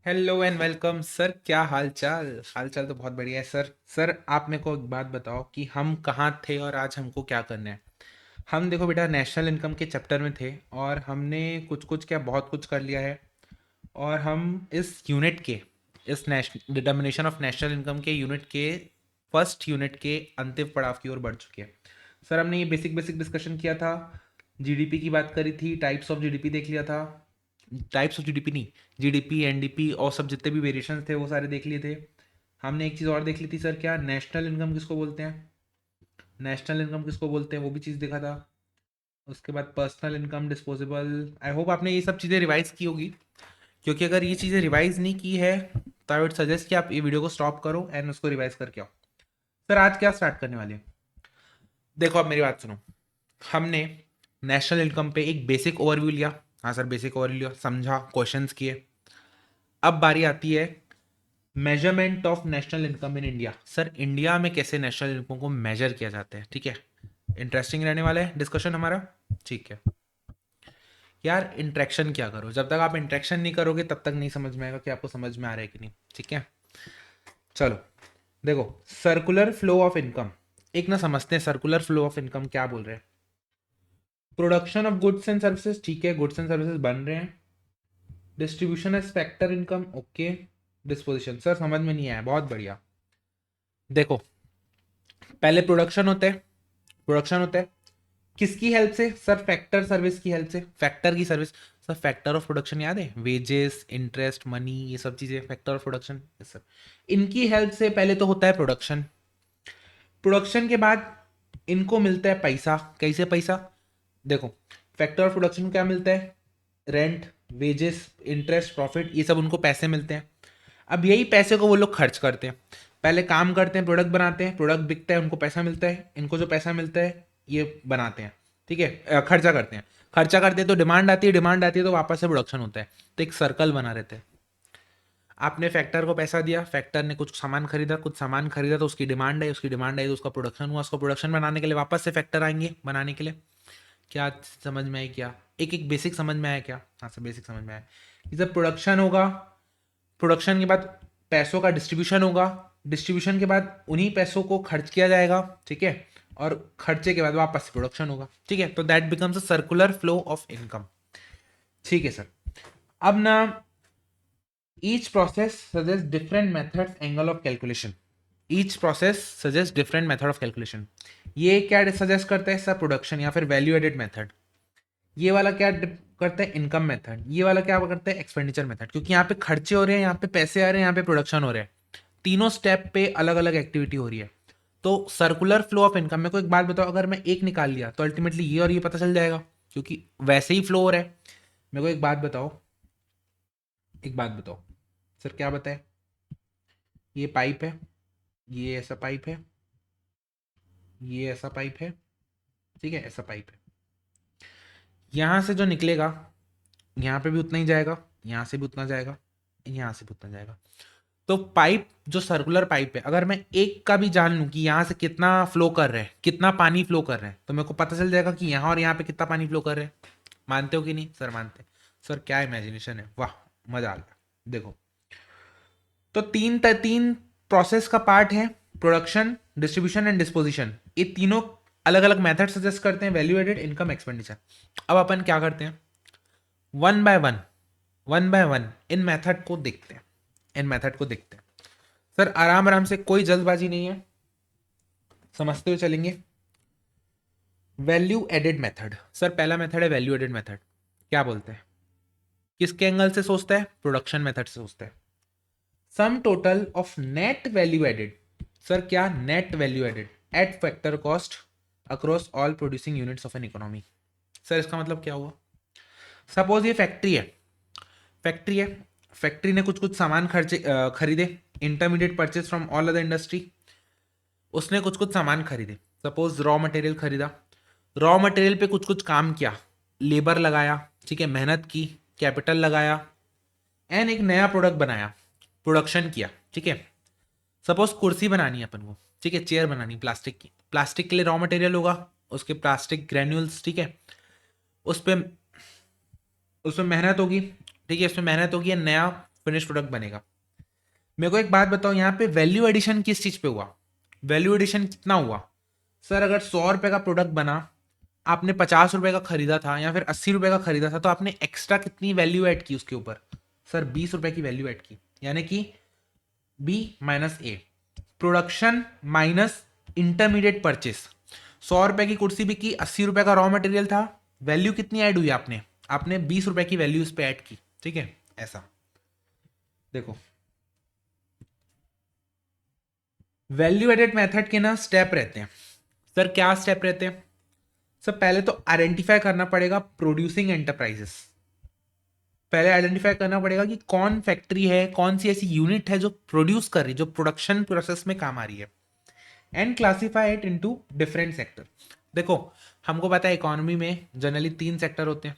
Hello and welcome sir. क्या हाल चाल? हाल चाल तो बहुत बढ़िया है सर। सर आप मेरे को एक बात बताओ कि हम कहाँ थे और आज हमको क्या करना है। हम देखो बेटा नेशनल इनकम के चैप्टर में थे और हमने कुछ कुछ क्या बहुत कुछ कर लिया है। और हम इस यूनिट के इस national determination of national income के यूनिट के फर्स्ट यूनिट के अंतिम पड़ाव की ओर बढ़ चुके हैं। सर हमने ये बेसिक बेसिक डिस्कशन किया था। जीडीपी की बात करी थी, टाइप्स ऑफ जीडीपी देख लिया था। टाइप्स ऑफ जीडीपी नहीं, जीडीपी एनडीपी और सब जितने भी वेरिएशन थे वो सारे देख लिए थे। हमने एक चीज़ और देख ली थी सर, क्या नेशनल इनकम किसको बोलते हैं, नेशनल इनकम किसको बोलते हैं वो भी चीज़ देखा था। उसके बाद personal income, disposable. I hope आपने ये सब चीज़ें रिवाइज की होगी, क्योंकि अगर ये चीज़ें रिवाइज नहीं की है तो आई वुड सजेस्ट कि आप ये वीडियो को स्टॉप करो एंड उसको रिवाइज करके आओ। सर आज क्या स्टार्ट करने वाले हैं, देखो आप मेरी बात सुनो। हमने नेशनल इनकम पे एक बेसिक ओवरव्यू लिया। हाँ सर, बेसिक ओवरव्यू लिया, समझा, क्वेश्चंस किए। अब बारी आती है measurement of national income in India. Sir India में कैसे नेशनल इनकम को मेजर किया जाता है, ठीक है। इंटरेस्टिंग रहने वाला है डिस्कशन हमारा, ठीक है। यार इंट्रैक्शन क्या करो, जब तक आप इंट्रैक्शन नहीं करोगे तब तक नहीं समझ में आएगा कि आपको समझ में आ रहा है कि नहीं, ठीक है। चलो देखो, सर्कुलर फ्लो ऑफ इनकम, एक ना समझते हैं सर्कुलर फ्लो ऑफ इनकम क्या बोल रहे हैं। Production of goods and services, ठीक है, गुड्स एंड सर्विसेज बन रहे हैं। Distribution as factor income, okay. Disposition sir समझ में नहीं आया, बहुत बढ़िया। देखो पहले प्रोडक्शन होता है, प्रोडक्शन होता है किसकी हेल्प से सर, फैक्टर सर्विस की हेल्प से, फैक्टर की service. Sir factor of production याद है, वेजेस, इंटरेस्ट, मनी, ये सब चीजें फैक्टर ऑफ प्रोडक्शन सर। इनकी हेल्प से पहले तो होता है प्रोडक्शन। प्रोडक्शन के बाद इनको मिलता है पैसा, कैसे पैसा, देखो फैक्टर ऑफ प्रोडक्शन क्या मिलता है, रेंट, वेजेस, इंटरेस्ट, प्रॉफिट, ये सब उनको पैसे मिलते हैं। अब यही पैसे को वो लोग खर्च करते हैं। पहले काम करते हैं, प्रोडक्ट बनाते हैं, प्रोडक्ट बिकता है, उनको पैसा मिलता है, इनको जो पैसा मिलता है ये बनाते हैं, ठीक है, खर्चा करते हैं। खर्चा करते हैं तो डिमांड आती है, डिमांड आती है तो वापस से प्रोडक्शन होता है, तो एक सर्कल बना रहते हैं। आपने फैक्टर को पैसा दिया, फैक्टर ने कुछ सामान खरीदा, कुछ सामान खरीदा तो उसकी डिमांड आई, उसकी डिमांड आई तो उसका प्रोडक्शन हुआ, उसको प्रोडक्शन बनाने के लिए वापस से फैक्टर आएंगे बनाने के लिए। क्या समझ में आई क्या, एक एक बेसिक समझ में आया क्या? हाँ सर बेसिक समझ में आया कि जब प्रोडक्शन होगा, प्रोडक्शन के बाद पैसों का डिस्ट्रीब्यूशन होगा, डिस्ट्रीब्यूशन के बाद उन्हीं पैसों को खर्च किया जाएगा, ठीक है, और खर्चे के बाद वापस प्रोडक्शन होगा, ठीक है, तो that becomes a circular flow of income, ठीक है सर। अब ना each process suggest different methods angle of calculation, each process suggest different method of calculation. ये क्या सजेस्ट करता है सर, प्रोडक्शन या फिर वैल्यू एडेड मेथड। ये वाला क्या करता है, इनकम मेथड। ये वाला क्या करता है, एक्सपेंडिचर मेथड, क्योंकि यहाँ पे खर्चे हो रहे हैं, यहाँ पे पैसे आ रहे हैं, यहाँ पे प्रोडक्शन हो रहे हैं। तीनों स्टेप पे अलग अलग एक्टिविटी हो रही है। तो सर्कुलर फ्लो ऑफ इनकम, मेरे को एक बात बताओ, अगर मैं एक निकाल लिया तो अल्टीमेटली ये और ये पता चल जाएगा, क्योंकि वैसे ही फ्लो हो रहा है। मेरे को एक बात बताओ, एक बात बताओ सर, क्या बताए, ये पाइप है, ये ऐसा पाइप है, ये ऐसा पाइप है, ठीक है, ऐसा पाइप है। यहाँ से जो निकलेगा यहाँ पे भी उतना ही जाएगा, यहाँ से भी उतना जाएगा, यहाँ से भी उतना जाएगा। तो पाइप जो सर्कुलर पाइप है, अगर मैं एक का भी जान लूं कि यहाँ से कितना फ्लो कर रहे हैं, कितना पानी फ्लो कर रहे हैं, तो मेरे को पता चल जाएगा कि यहाँ और यहाँ पे कितना पानी फ्लो कर रहे हैं। मानते हो कि नहीं सर? मानते हैं। सर क्या इमेजिनेशन है, वाह, मजा आ गया। देखो तो तीन प्रोसेस का पार्ट है, प्रोडक्शन, डिस्ट्रीब्यूशन एंड डिस्पोजिशन। ये तीनों अलग अलग मेथड सजेस्ट करते हैं, वैल्यू एडेड, इनकम, एक्सपेंडिचर। अब अपन क्या करते हैं, one by one, one by one in method को देखते हैं, इन मेथड को देखते हैं। सर आराम आराम से, कोई जल्दबाजी नहीं है, समझते हुए चलेंगे। वैल्यू एडेड मेथड, सर पहला मेथड है वैल्यू एडेड मेथड। क्या बोलते हैं, किसके एंगल से सोचता है, प्रोडक्शन मेथड से सोचता है। Sum total of net value added, sir क्या, net value added at factor cost across all producing units of an economy. Sir इसका मतलब क्या हुआ, सपोज ये फैक्ट्री है, फैक्ट्री है, फैक्ट्री ने कुछ कुछ सामान खर्चे खरीदे, intermediate purchase from all other industry. उसने कुछ कुछ सामान खरीदे, सपोज रॉ मटेरियल खरीदा, रॉ मटेरियल पे कुछ कुछ काम किया, लेबर लगाया, ठीक है, मेहनत की, कैपिटल लगाया, एंड एक नया प्रोडक्ट बनाया, प्रोडक्शन किया, ठीक है। सपोज कुर्सी बनानी है अपन को, ठीक है, चेयर बनानी प्लास्टिक की, प्लास्टिक के लिए रॉ मटेरियल होगा, उसके प्लास्टिक ग्रेन्यूल्स, ठीक है, उस पर उसमें मेहनत होगी, ठीक है, इसमें मेहनत होगी, नया फिनिश प्रोडक्ट बनेगा। मेरे को एक बात बताओ, यहाँ पे वैल्यू एडिशन किस चीज पे हुआ? वैल्यू एडिशन कितना हुआ? सर अगर 100 रुपए का प्रोडक्ट बना, आपने 50 रुपए का खरीदा था या फिर 80 रुपए का खरीदा था, तो आपने एक्स्ट्रा कितनी वैल्यू ऐड की उसके ऊपर? सर 20 रुपए की वैल्यू ऐड की, यानी कि बी माइनस ए, प्रोडक्शन माइनस इंटरमीडिएट परचेस। 100 रुपए की कुर्सी बिकी, 80 रुपए का रॉ मटेरियल था, वैल्यू कितनी ऐड हुई? आपने आपने 20 रुपए की वैल्यू इस पे ऐड की, ठीक है। ऐसा देखो, वैल्यू एडेड मेथड के ना स्टेप रहते हैं। सर क्या स्टेप रहते हैं? सर पहले तो आइडेंटिफाई करना पड़ेगा प्रोड्यूसिंग एंटरप्राइजेस। पहले आइडेंटिफाई करना पड़ेगा कि कौन फैक्ट्री है, कौन सी ऐसी यूनिट है जो प्रोड्यूस कर रही है, जो प्रोडक्शन प्रोसेस में काम आ रही है, and classify it into different sector. देखो, हमको पता है इकोनॉमी में जनरली 3 सेक्टर होते हैं,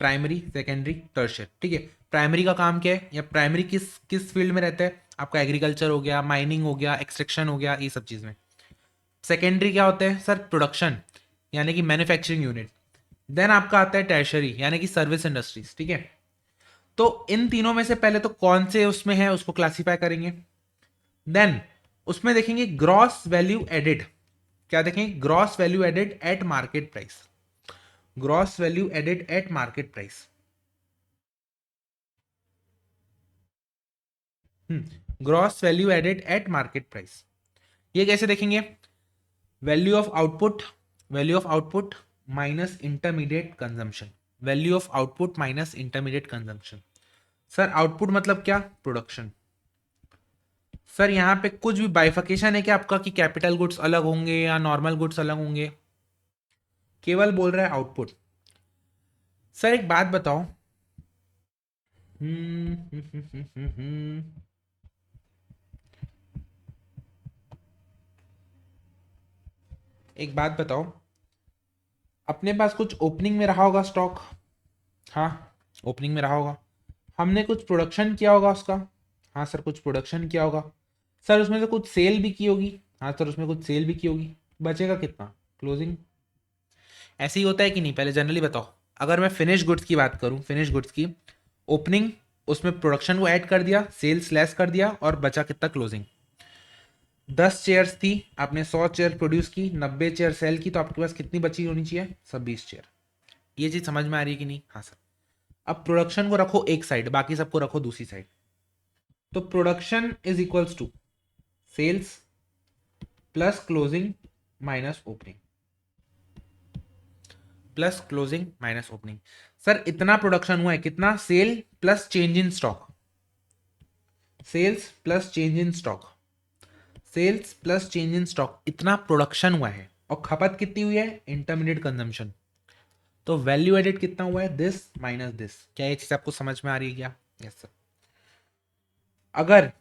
प्राइमरी, सेकेंडरी, टर्शियर, ठीक है। प्राइमरी का काम क्या है, या प्राइमरी किस किस फील्ड में रहता है? आपका एग्रीकल्चर हो गया, माइनिंग हो गया, एक्सट्रैक्शन हो गया, ये सब चीज़ में। सेकेंडरी क्या होता है सर? प्रोडक्शन, यानी कि मैन्युफैक्चरिंग यूनिट। देन आपका आता है टर्शरी, यानी कि सर्विस इंडस्ट्रीज, ठीक है। तो इन तीनों में से पहले तो कौन से उसमें है उसको क्लासिफाई करेंगे। देन उसमें देखेंगे ग्रॉस वैल्यू एडेड। क्या देखेंगे? Gross value added at market price. Gross value added at market price. Gross value added at market price. ये कैसे देखेंगे? Value of output, value of output minus intermediate consumption. Value of output minus intermediate consumption. Sir output मतलब क्या? Production. Sir यहाँ पे कुछ भी बाइफिकेशन है क्या आपका, कि कैपिटल गुड्स अलग होंगे या नॉर्मल गुड्स अलग होंगे? केवल बोल रहा है आउटपुट। सर एक बात बताओ, हम्म हम्म, हम्म, हम्म, हम्म, हम्म। एक बात बताओ, अपने पास कुछ ओपनिंग में रहा होगा स्टॉक। हाँ, ओपनिंग में रहा होगा। हमने कुछ प्रोडक्शन किया होगा उसका। हाँ सर, कुछ प्रोडक्शन किया होगा। सर उसमें से कुछ सेल भी की होगी। हाँ सर, उसमें कुछ सेल भी की होगी। बचेगा कितना? क्लोजिंग। ऐसे ही होता है कि नहीं? पहले जनरली बताओ। अगर मैं फिनिश गुड्स की बात करूं, फिनिश गुड्स की ओपनिंग, उसमें प्रोडक्शन को ऐड कर दिया, सेल्स लेस कर दिया, और बचा कितना? क्लोजिंग। 10 चेयर्स थी, आपने 100 चेयर प्रोड्यूस की, 90 चेयर सेल की, तो आपके पास कितनी बची होनी चाहिए? सब 20 चेयर। ये चीज समझ में आ रही है कि नहीं? हाँ सर। अब प्रोडक्शन को रखो एक साइड, बाकी सबको रखो दूसरी साइड। तो production is equals to sales plus closing minus opening, plus closing minus opening. Sir इतना प्रोडक्शन हुआ है, कितना? Sale plus change in stock, sales plus change in stock, sales plus change in stock, इतना production हुआ है। और खपत कितनी हुई है? Intermediate consumption. तो वैल्यू एडेड कितना हुआ है? This minus this. क्या ये चीज आपको समझ में आ रही है क्या? Yes sir. अगर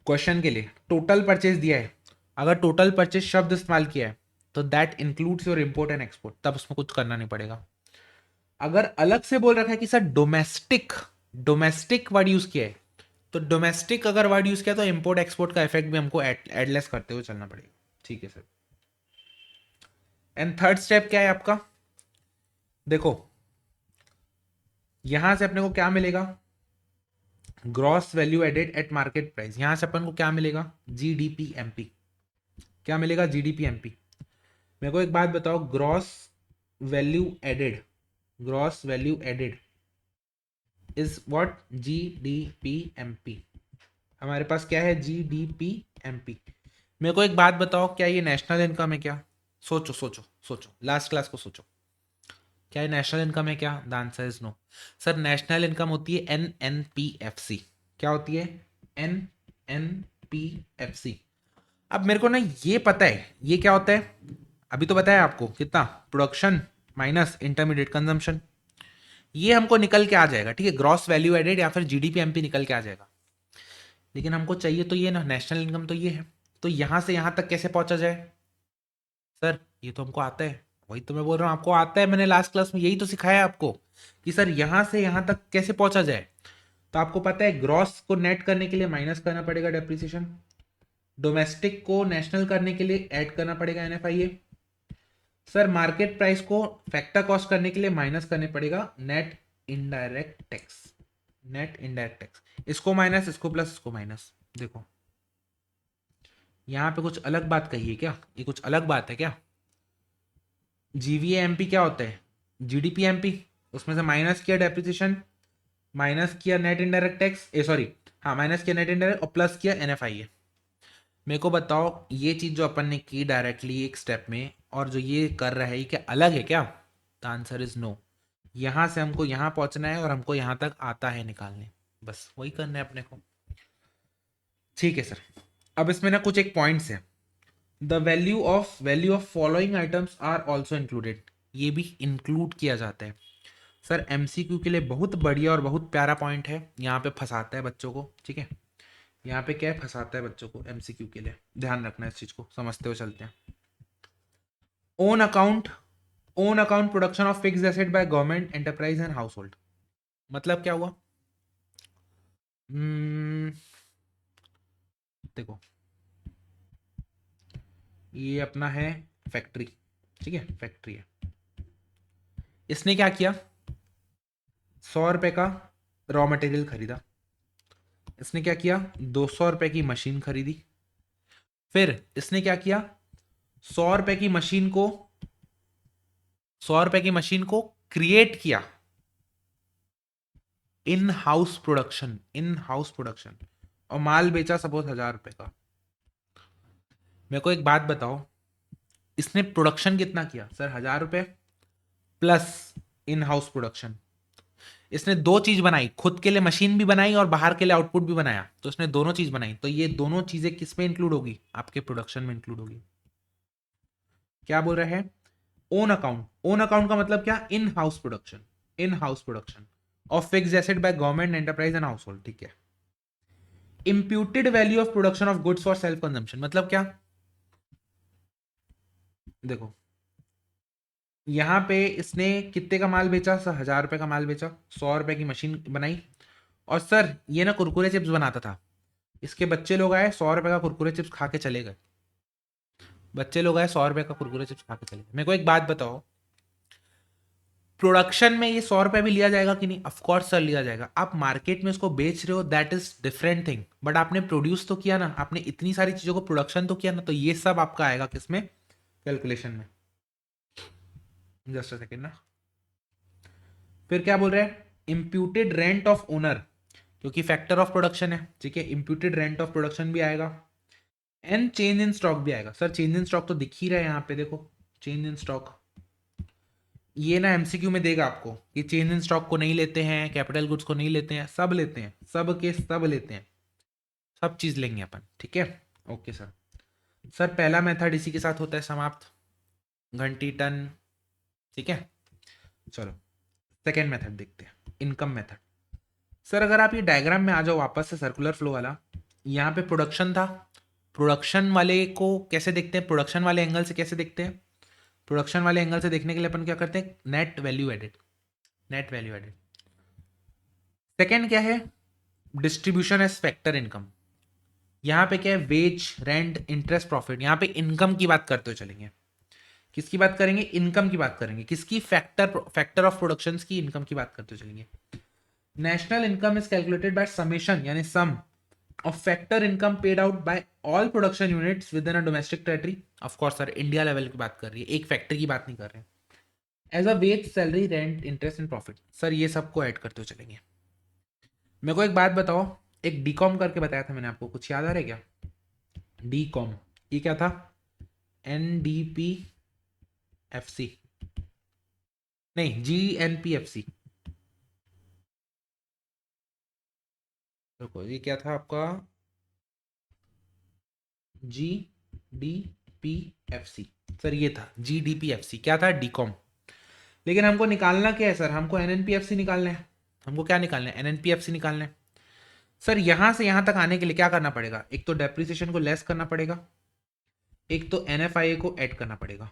क्वेश्चन के लिए टोटल परचेज दिया है, अगर टोटल परचेज शब्द इस्तेमाल किया है, तो that includes your import and export, तब उसमें कुछ करना नहीं पड़ेगा। अगर अलग से बोल रखा है कि sir domestic, domestic word use किया है, तो डोमेस्टिक अगर वर्ड यूज किया तो इंपोर्ट एक्सपोर्ट का इफेक्ट भी हमको एडलेस करते हुए चलना पड़ेगा, ठीक है सर। एंड थर्ड स्टेप क्या है आपका? देखो, यहां से अपने को क्या मिलेगा? Gross value added at market price. यहां से अपन को क्या मिलेगा? GDP MP. क्या मिलेगा? GDP MP. मेरे को एक बात बताओ, gross value added, gross value added is what? GDP MP. हमारे पास क्या है? GDP MP. मेरे को एक बात बताओ, क्या ये नेशनल इनकम है क्या? सोचो सोचो सोचो, लास्ट क्लास को सोचो। क्या ये नेशनल इनकम है क्या? The answer is no. Sir national income होती है NNPFC। क्या होती है? NNPFC। अब मेरे को ना ये पता है ये क्या होता है। अभी तो बताया आपको कितना? Production minus intermediate consumption. ये हमको निकल के आ जाएगा, ठीक है, ग्रॉस वैल्यू एडेड या फिर जीडीपी एमपी निकल के आ जाएगा। लेकिन हमको चाहिए तो ये ना, नेशनल इनकम तो ये है। तो यहां से यहां तक कैसे पहुंचा जाए? सर ये तो हमको आता है, वही तो मैं बोल रहा हूँ आपको आता है, मैंने लास्ट क्लास में यही तो सिखाया आपको कि सर यहां से यहां तक कैसे पहुंचा जाए। तो आपको पता है ग्रॉस को नेट करने के लिए माइनस करना पड़ेगा डेप्रिसिएशन, डोमेस्टिक को नेशनल करने के लिए ऐड करना पड़ेगा NFIA। सर मार्केट प्राइस को फैक्टर कॉस्ट करने के लिए माइनस करने पड़ेगा net indirect tax, net indirect tax, इसको माइनस, इसको प्लस, इसको माइनस। देखो यहाँ पे कुछ अलग बात कही है क्या? ये कुछ अलग बात है क्या? जीवीएमपी क्या होता है? जीडीपी एमपी, उसमें से माइनस किया डेप्रिसिएशन, माइनस किया नेट इनडायरेक्ट टैक्स, ए सॉरी, हाँ माइनस किया नेट इनडायरेक्ट और प्लस किया एनएफआईए। मेरे को बताओ ये चीज जो अपन ने की डायरेक्टली एक स्टेप में, और जो ये कर रहा है, ये क्या अलग है क्या? The answer is no. यहां से हमको यहां पहुंचना है और हमको यहां तक आता है निकालने, बस वही करना है अपने को। ठीक है सर। अब इसमें ना कुछ एक पॉइंट्स है। The value of following items are also included, ये भी इंक्लूड किया जाता है। सर एमसीक्यू के लिए बहुत बढ़िया और बहुत प्यारा पॉइंट है, यहाँ पे फंसाता है बच्चों को। ठीक है, यहाँ पे क्या है, फंसाता है बच्चों को एमसीक्यू के लिए, ध्यान रखना इस चीज को, समझते हुए चलते हैं। Own account, own account production of fixed asset by government enterprise and house hold, मतलब क्या हुआ? Hmm, देखो ये अपना है फैक्ट्री, ठीक है, फैक्ट्री है। इसने क्या किया? 100 रुपए का रॉ मटेरियल खरीदा। इसने क्या किया? 200 रुपए की मशीन खरीदी। फिर इसने क्या किया? 100 रुपए की मशीन को, 100 रुपए की मशीन को क्रिएट किया, in house production, in house production, और माल बेचा सपोज 1000 रुपए का। मेरे को एक बात बताओ, इसने प्रोडक्शन कितना किया? सर 1000 रुपए प्लस इन हाउस प्रोडक्शन। इसने दो चीज बनाई, खुद के लिए मशीन भी बनाई और बाहर के लिए आउटपुट भी बनाया, तो इसने दोनों चीज बनाई, तो ये दोनों चीजें किस में इंक्लूड होगी? आपके प्रोडक्शन में इंक्लूड होगी। क्या बोल रहे हैं? ओन अकाउंट, ओन अकाउंट का मतलब क्या? In house production, in house production of fixed asset by government enterprise and house hold. ठीक है। Imputed value of production of goods for self consumption, मतलब क्या? देखो यहां पे इसने कितने का माल बेचा? सर 1000 रुपए का माल बेचा, 100 रुपए की मशीन बनाई, और सर ये ना कुरकुरे चिप्स बनाता था, इसके बच्चे लोग आए 100 रुपए का कुरकुरे चिप्स खा के चले गए। बच्चे लोग आए 100 रुपए का कुरकुरे चिप्स खा के चले गए। मेरे को एक बात बताओ, प्रोडक्शन में ये 100 रुपए भी लिया जाएगा कि नहीं? ऑफकोर्स सर लिया जाएगा। आप मार्केट में इसको बेच रहे हो, that is different thing, but आपने प्रोड्यूस तो किया ना, आपने इतनी सारी चीजों को प्रोडक्शन तो किया ना, तो ये सब आपका आएगा किसमें? कैलकुलेशन में। जस्ट अ सेकेंड ना। फिर क्या बोल रहे हैं? इंप्यूटेड रेंट ऑफ ओनर, क्योंकि फैक्टर ऑफ प्रोडक्शन है, ठीक है, इंप्यूटेड रेंट ऑफ प्रोडक्शन भी आएगा, एंड चेंज इन स्टॉक भी आएगा। सर चेंज इन स्टॉक तो दिख ही रहा है यहाँ पे, देखो चेंज इन स्टॉक, ये ना एमसीक्यू में देगा आपको कि चेंज इन स्टॉक को नहीं लेते हैं, कैपिटल गुड्स को नहीं लेते हैं, सब लेते हैं, सब के सब लेते हैं, सब चीज लेंगे अपन। ठीक है, ओके सर। सर पहला मेथड इसी के साथ होता है समाप्त, घंटी टन। ठीक है, चलो सेकेंड मेथड देखते हैं, इनकम मेथड। सर अगर आप ये डायग्राम में आ जाओ वापस से, सर्कुलर फ्लो वाला, यहाँ पे प्रोडक्शन था, प्रोडक्शन वाले को कैसे देखते हैं? प्रोडक्शन वाले एंगल से कैसे देखते हैं? प्रोडक्शन वाले एंगल से देखने के लिए अपन क्या करते हैं? Net value added, net value added. Second क्या है? Distribution as factor income. यहाँ पे क्या है? Wage, rent, interest, profit. यहाँ पे इनकम की बात करते हुए चलेंगे। किसकी बात करेंगे? इनकम की बात करेंगे। किसकी? फैक्टर ऑफ प्रोडक्शन की इनकम की बात करते हुए चलेंगे। National income is calculated by summation, यानी सम of factor income paid out by all production units within a domestic territory। of course sir India level की बात कर रही है, एक फैक्ट्री की बात नहीं कर रहे हैं। As a wage, salary, rent, interest and profit. Sir ये सबको ऐड करते हुए चलेंगे। मेरे को एक बात बताओ, एक डीकॉम करके बताया था मैंने आपको, कुछ याद आ रहा है क्या? डीकॉम, ये क्या था? एनडीपी एफसी, नहीं जीएनपी एफसी। देखो ये क्या था आपका? G D P F C. Sir ये था G D P F C, क्या था? डीकॉम। लेकिन हमको निकालना क्या है सर? हमको N N P F C निकालना है। हमको क्या निकालना है? N N P F C निकालना है। सर यहां से यहां तक आने के लिए क्या करना पड़ेगा? एक तो डेप्रिसिएशन को लेस करना पड़ेगा, एक तो एन एफ आई ए को ऐड करना पड़ेगा,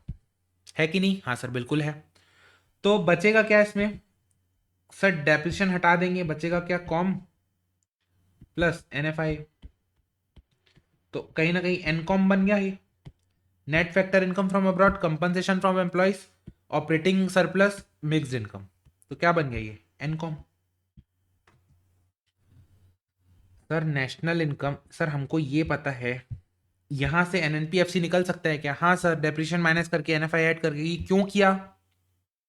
है कि नहीं? हाँ सर बिल्कुल है। तो बचेगा क्या इसमें? सर डेप्रिसिएशन हटा देंगे, बचेगा क्या? Com plus N F I, तो कहीं ना कहीं एन कॉम बन गया ही। Net factor income from abroad, compensation from employees, operating surplus, mixed income, तो क्या बन गया ये? Income. Sir national income, sir हमको ये पता है, यहाँ से एनएनपीएफसी निकल सकता है क्या? हाँ सर, डेप्रिसिएशन माइनस करके एनएफआई ऐड करके। ये क्यों किया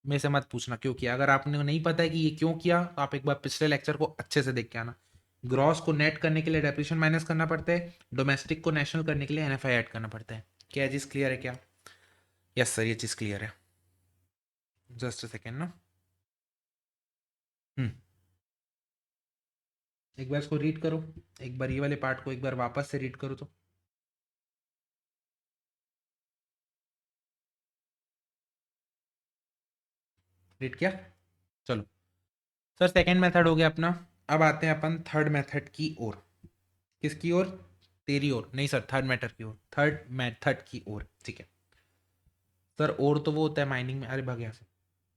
मेरे से मत पूछना क्यों किया। अगर आपने नहीं पता है कि ये क्यों किया तो आप एक बार पिछले लेक्चर को अच्छे से देख के आना। ग्रॉस को नेट करने के लिए डेप्रिसिएशन माइनस करना पड़ता है, डोमेस्टिक को नेशनल करने के लिए एनएफआई ऐड करना पड़ता है। क्या ये चीज़ क्लियर है क्या? यस सर, ये चीज़ क्लियर है। जस्ट अ सेकेंड ना। हम्म एक बार इसको रीड करो, एक बार ये वाले पार्ट को एक बार वापस से रीड करो तो। रीड किया? चलो सर, सेकंड मेथड हो गया अपना। अब आते हैं अपन थर्ड मेथड की ओर। किसकी ओर? तेरी ओर नहीं सर, थर्ड मेथड की ओर, थर्ड मेथड की ओर, ठीक है सर। और तो वो होता है माइनिंग में। अरे भाग यहाँ से।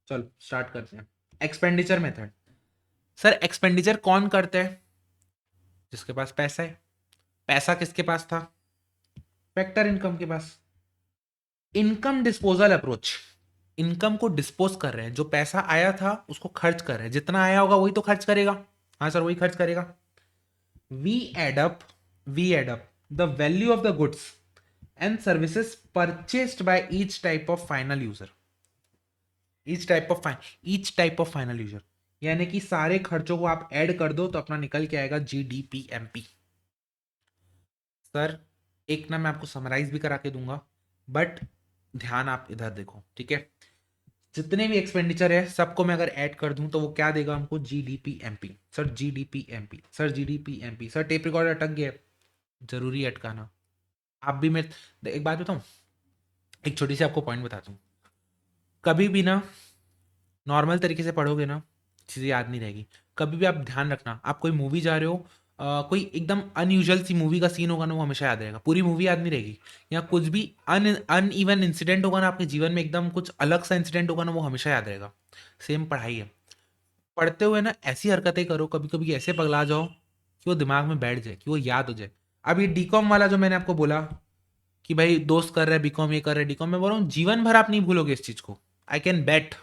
चलो स्टार्ट करते हैं। Expenditure method. सर एक्सपेंडिचर कौन करता है? जिसके पास पैसा है। पैसा किसके पास था? फैक्टर इनकम के पास। Income disposal approach. इनकम को डिस्पोज कर रहे हैं, जो पैसा आया था उसको खर्च कर रहे हैं। जितना आया होगा वही तो खर्च करेगा। हाँ सर, वही खर्च करेगा। We add up we add up the value of the goods and services purchased by each type of final user. यानी कि सारे खर्चों को आप ऐड कर दो तो अपना निकल के आएगा जीडीपीएमपी। सर एक ना मैं आपको समराइज भी करा के दूंगा, बट ध्यान आप इधर देखो, ठीक है। जितने भी एक्सपेंडिचर है सबको मैं अगर ऐड कर दूं तो वो क्या देगा हमको? जीडीपीएमपी। Sir जीडीपीएमपी, sir जीडीपीएमपी। Sir tape recorder अटक गया। जरूरी है अटकाना। आप भी मैं एक बात बताऊं, एक छोटी सी आपको पॉइंट बताता हूँ। कभी भी ना नॉर्मल तरीके से पढ़ोगे ना, चीज़ें याद नहीं रहेगी। कभी भी आप ध्यान रखना, आप कोई मूवी जा रहे हो, कोई एकदम अनयूजुअल सी मूवी का सीन होगा ना, वो हमेशा याद रहेगा। पूरी मूवी याद नहीं रहेगी। या कुछ भी अन इवन इंसिडेंट होगा ना आपके जीवन में, एकदम कुछ अलग सा इंसिडेंट होगा ना, वो हमेशा याद रहेगा। सेम पढ़ाई है। पढ़ते हुए ना ऐसी हरकतें करो, कभी कभी ऐसे पगला जाओ कि वो दिमाग में बैठ जाए, कि वो याद हो जाए। अब ये डीकॉम वाला जो मैंने आपको बोला कि भाई दोस्त कर रहा है बीकॉम, ये कर रहा है डीकॉम, मैं बोल रहा हूँ जीवन भर आप नहीं भूलोगे इस चीज़ को। I can bet.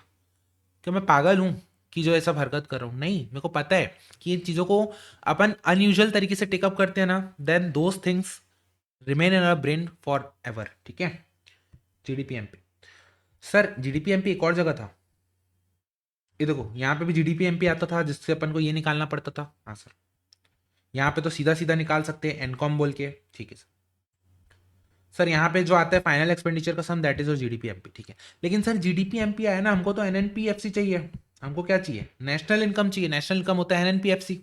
क्या मैं पागल हूँ कि जो ऐसा हरकत कर रहा हूँ? नहीं, मेरे को पता है कि इन चीज़ों को अपन अनयूजुअल तरीके से टेकअप करते हैं ना, then those things remain in our brain for ever, ठीक है। जीडीपीएमपी। सर जीडीपीएमपी एक और जगह था। ये देखो यहाँ पे भी जीडीपीएमपी आता था, जिससे अपन को ये निकालना पड़ता था। हाँ सर, यहाँ पे तो सीधा सीधा निकाल सकते हैं एनकॉम बोल के, ठीक है सर। सर यहाँ पे जो आता है फाइनल एक्सपेंडिचर का सम, दैट इज और जीडीपीएमपी, ठीक है। लेकिन सर जीडीपीएमपी आया ना, हमको तो एनएनपीएफसी चाहिए। हमको क्या चाहिए? नेशनल इनकम चाहिए। नेशनल इनकम होता है एनएनपीएफसी।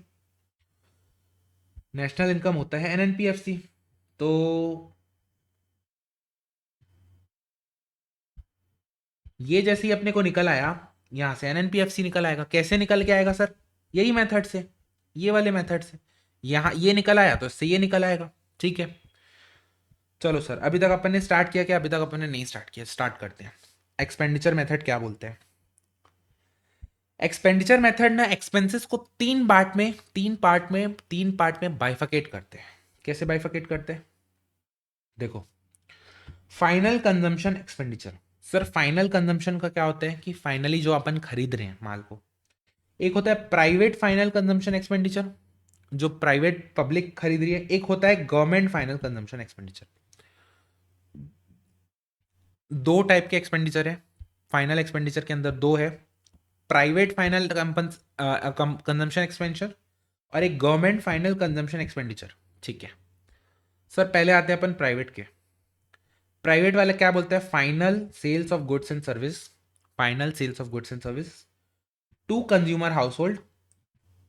नेशनल इनकम होता है एनएनपीएफसी। तो ये जैसे ही अपने को निकल आया, यहां से एनएनपीएफसी निकल आएगा। कैसे निकल के आएगा सर? यही मेथड से, ये वाले मेथड से। यहाँ ये निकल आया तो इससे ये निकल आएगा, ठीक है। चलो सर, अभी तक अपन ने स्टार्ट किया क्या? अभी तक अपन ने नहीं स्टार्ट किया। स्टार्ट करते हैं। एक्सपेंडिचर मेथड क्या बोलते हैं? एक्सपेंडिचर मेथड ना एक्सपेंसेस को तीन पार्ट में बाइफकेट करते हैं। कैसे बाइफकेट करते हैं? देखो, final consumption expenditure. Sir final consumption का क्या होता है कि फाइनली जो अपन खरीद रहे हैं माल को। एक होता है प्राइवेट फाइनल कंजम्पशन एक्सपेंडिचर, जो प्राइवेट पब्लिक खरीद रही है। एक होता है गवर्नमेंट फाइनल कंजम्पशन एक्सपेंडिचर। दो टाइप के एक्सपेंडिचर है फाइनल एक्सपेंडिचर के अंदर, दो है। प्राइवेट फाइनल कंजम्पशन एक्सपेंडिचर और एक गवर्नमेंट फाइनल कंजम्पशन एक्सपेंडिचर, ठीक है। सर पहले आते हैं अपन प्राइवेट के। प्राइवेट वाले क्या बोलते हैं? Final sales of goods and service. Final sales of goods and service to consumer household,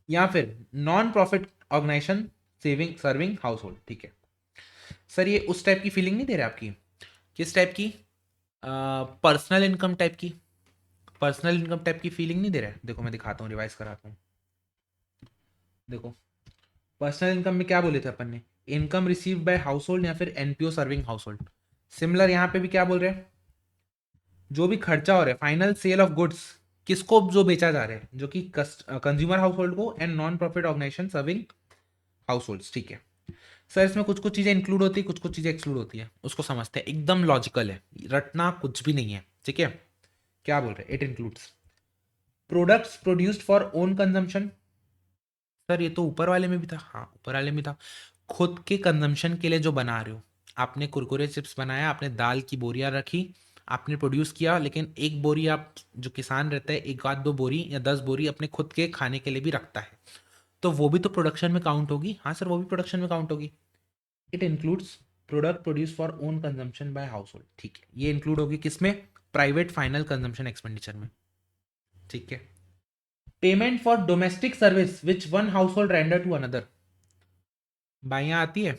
या फिर non profit organisation saving serving household, ठीक है। सर ये उस टाइप की फीलिंग नहीं दे रहे आपकी? किस टाइप की? पर्सनल इनकम टाइप की। पर्सनल इनकम टाइप की फीलिंग नहीं दे रहा है? देखो मैं दिखाता हूँ, रिवाइज कराता हूँ। देखो, पर्सनल इनकम में क्या बोले थे अपन ने? Income receive by household या फिर NPO serving house hold. Similar यहाँ पे भी क्या बोल रहे हैं? जो भी खर्चा हो रहा है, फाइनल सेल ऑफ गुड्स, किसको जो बेचा जा रहा है? जो कि कंज्यूमर हाउस होल्ड को, and non profit organisation serving household, ठीक है। सर इसमें कुछ कुछ चीज़ें इंक्लूड होती है, कुछ कुछ चीज़ें एक्सक्लूड होती है। उसको समझते हैं, एकदम लॉजिकल है, रटना कुछ भी नहीं है, ठीक है। क्या बोल रहे हैं? It includes products produced for own consumption, sir ये तो ऊपर वाले में भी था, हाँ ऊपर वाले में था। खुद के कंजम्पशन के लिए जो बना रहे हो, आपने कुरकुरे चिप्स बनाया, आपने दाल की बोरियां रखी, आपने प्रोड्यूस किया, लेकिन एक बोरी आप, जो किसान रहता है एक आध दो बोरी या 10 बोरी अपने खुद के खाने के लिए भी रखता है, तो वो भी तो प्रोडक्शन में काउंट होगी। हाँ सर, वो भी प्रोडक्शन में काउंट होगी। It includes product produce for own consumption by household. ठीक है, ये इंक्लूड होगी किसमें? प्राइवेट फाइनल कंजम्पशन एक्सपेंडिचर में। ठीक है। Payment for domestic service which one household render to another. बाइयाँ आती है,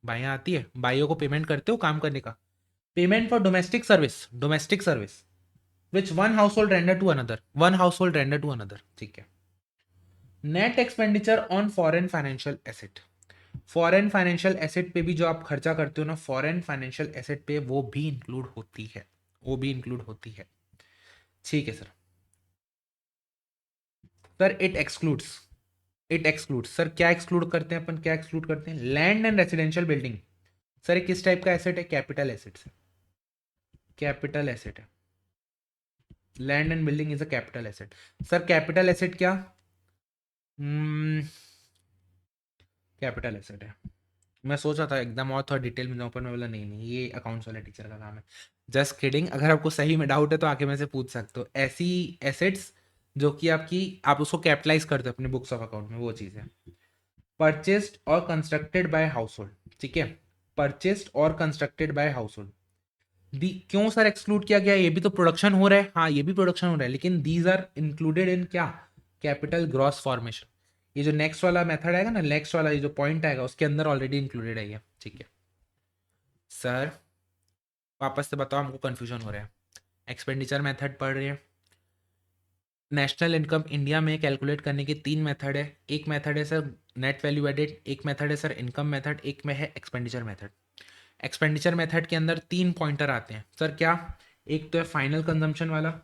बाइयाँ आती है, बाइयों को पेमेंट करते हो काम करने का। Payment for domestic service which one household render to another, one household render to another. ठीक है। Net expenditure on foreign financial asset. Foreign financial asset पे भी जो आप खर्चा करते हो ना, फॉरेन फाइनेंशियल एसेट पे वो भी इंक्लूड होती है, वो भी इंक्लूड होती है। ठीक है sir. Sir it excludes sir, क्या एक्सक्लूड करते हैं अपन, क्या एक्सक्लूड करते हैं? Land and residential building. Sir ये किस टाइप का एसेट है? कैपिटल एसेट है, कैपिटल एसेट है। Land and building is a capital asset. Sir capital asset क्या? कैपिटल एसेट है। मैं सोच रहा था एकदम और थोड़ा डिटेल में जाऊँ, पर मैं बोला नहीं नहीं, ये अकाउंट्स वाले टीचर का काम है। जस्ट किडिंग, अगर आपको सही में डाउट है तो आके मेरे से पूछ सकते हो। ऐसी एसेट्स जो कि आपकी, आप उसको कैपिटलाइज करते हो अपने बुक्स ऑफ अकाउंट में, वो चीज़ है। परचेस्ड और कंस्ट्रक्टेड बाय हाउस होल्ड। ठीक है, परचेस्ड और कंस्ट्रक्टेड बाय हाउस होल्ड। दी क्यों सर एक्सक्लूड किया गया? ये भी तो प्रोडक्शन हो रहा है, हाँ ये भी प्रोडक्शन हो रहा है, लेकिन दीज आर इंक्लूडेड इन क्या? Capital gross formation. ये जो नेक्स्ट वाला मेथड आएगा ना, नेक्स्ट वाला ये जो पॉइंट आएगा, उसके अंदर ऑलरेडी इंक्लूडेड है ये। ठीक है सर, वापस से बताओ, हमको कंफ्यूजन हो रहा है। एक्सपेंडिचर मेथड पढ़ रहे हैं। नेशनल इनकम इंडिया में कैलकुलेट करने के 3 मेथड है। एक मेथड है सर नेट वैल्यू एडेड, एक मेथड है सर इनकम मेथड, एक में है एक्सपेंडिचर मेथड। एक्सपेंडिचर मेथड के अंदर 3 पॉइंटर आते हैं सर, क्या? एक तो है फाइनल कंजम्पशन वाला,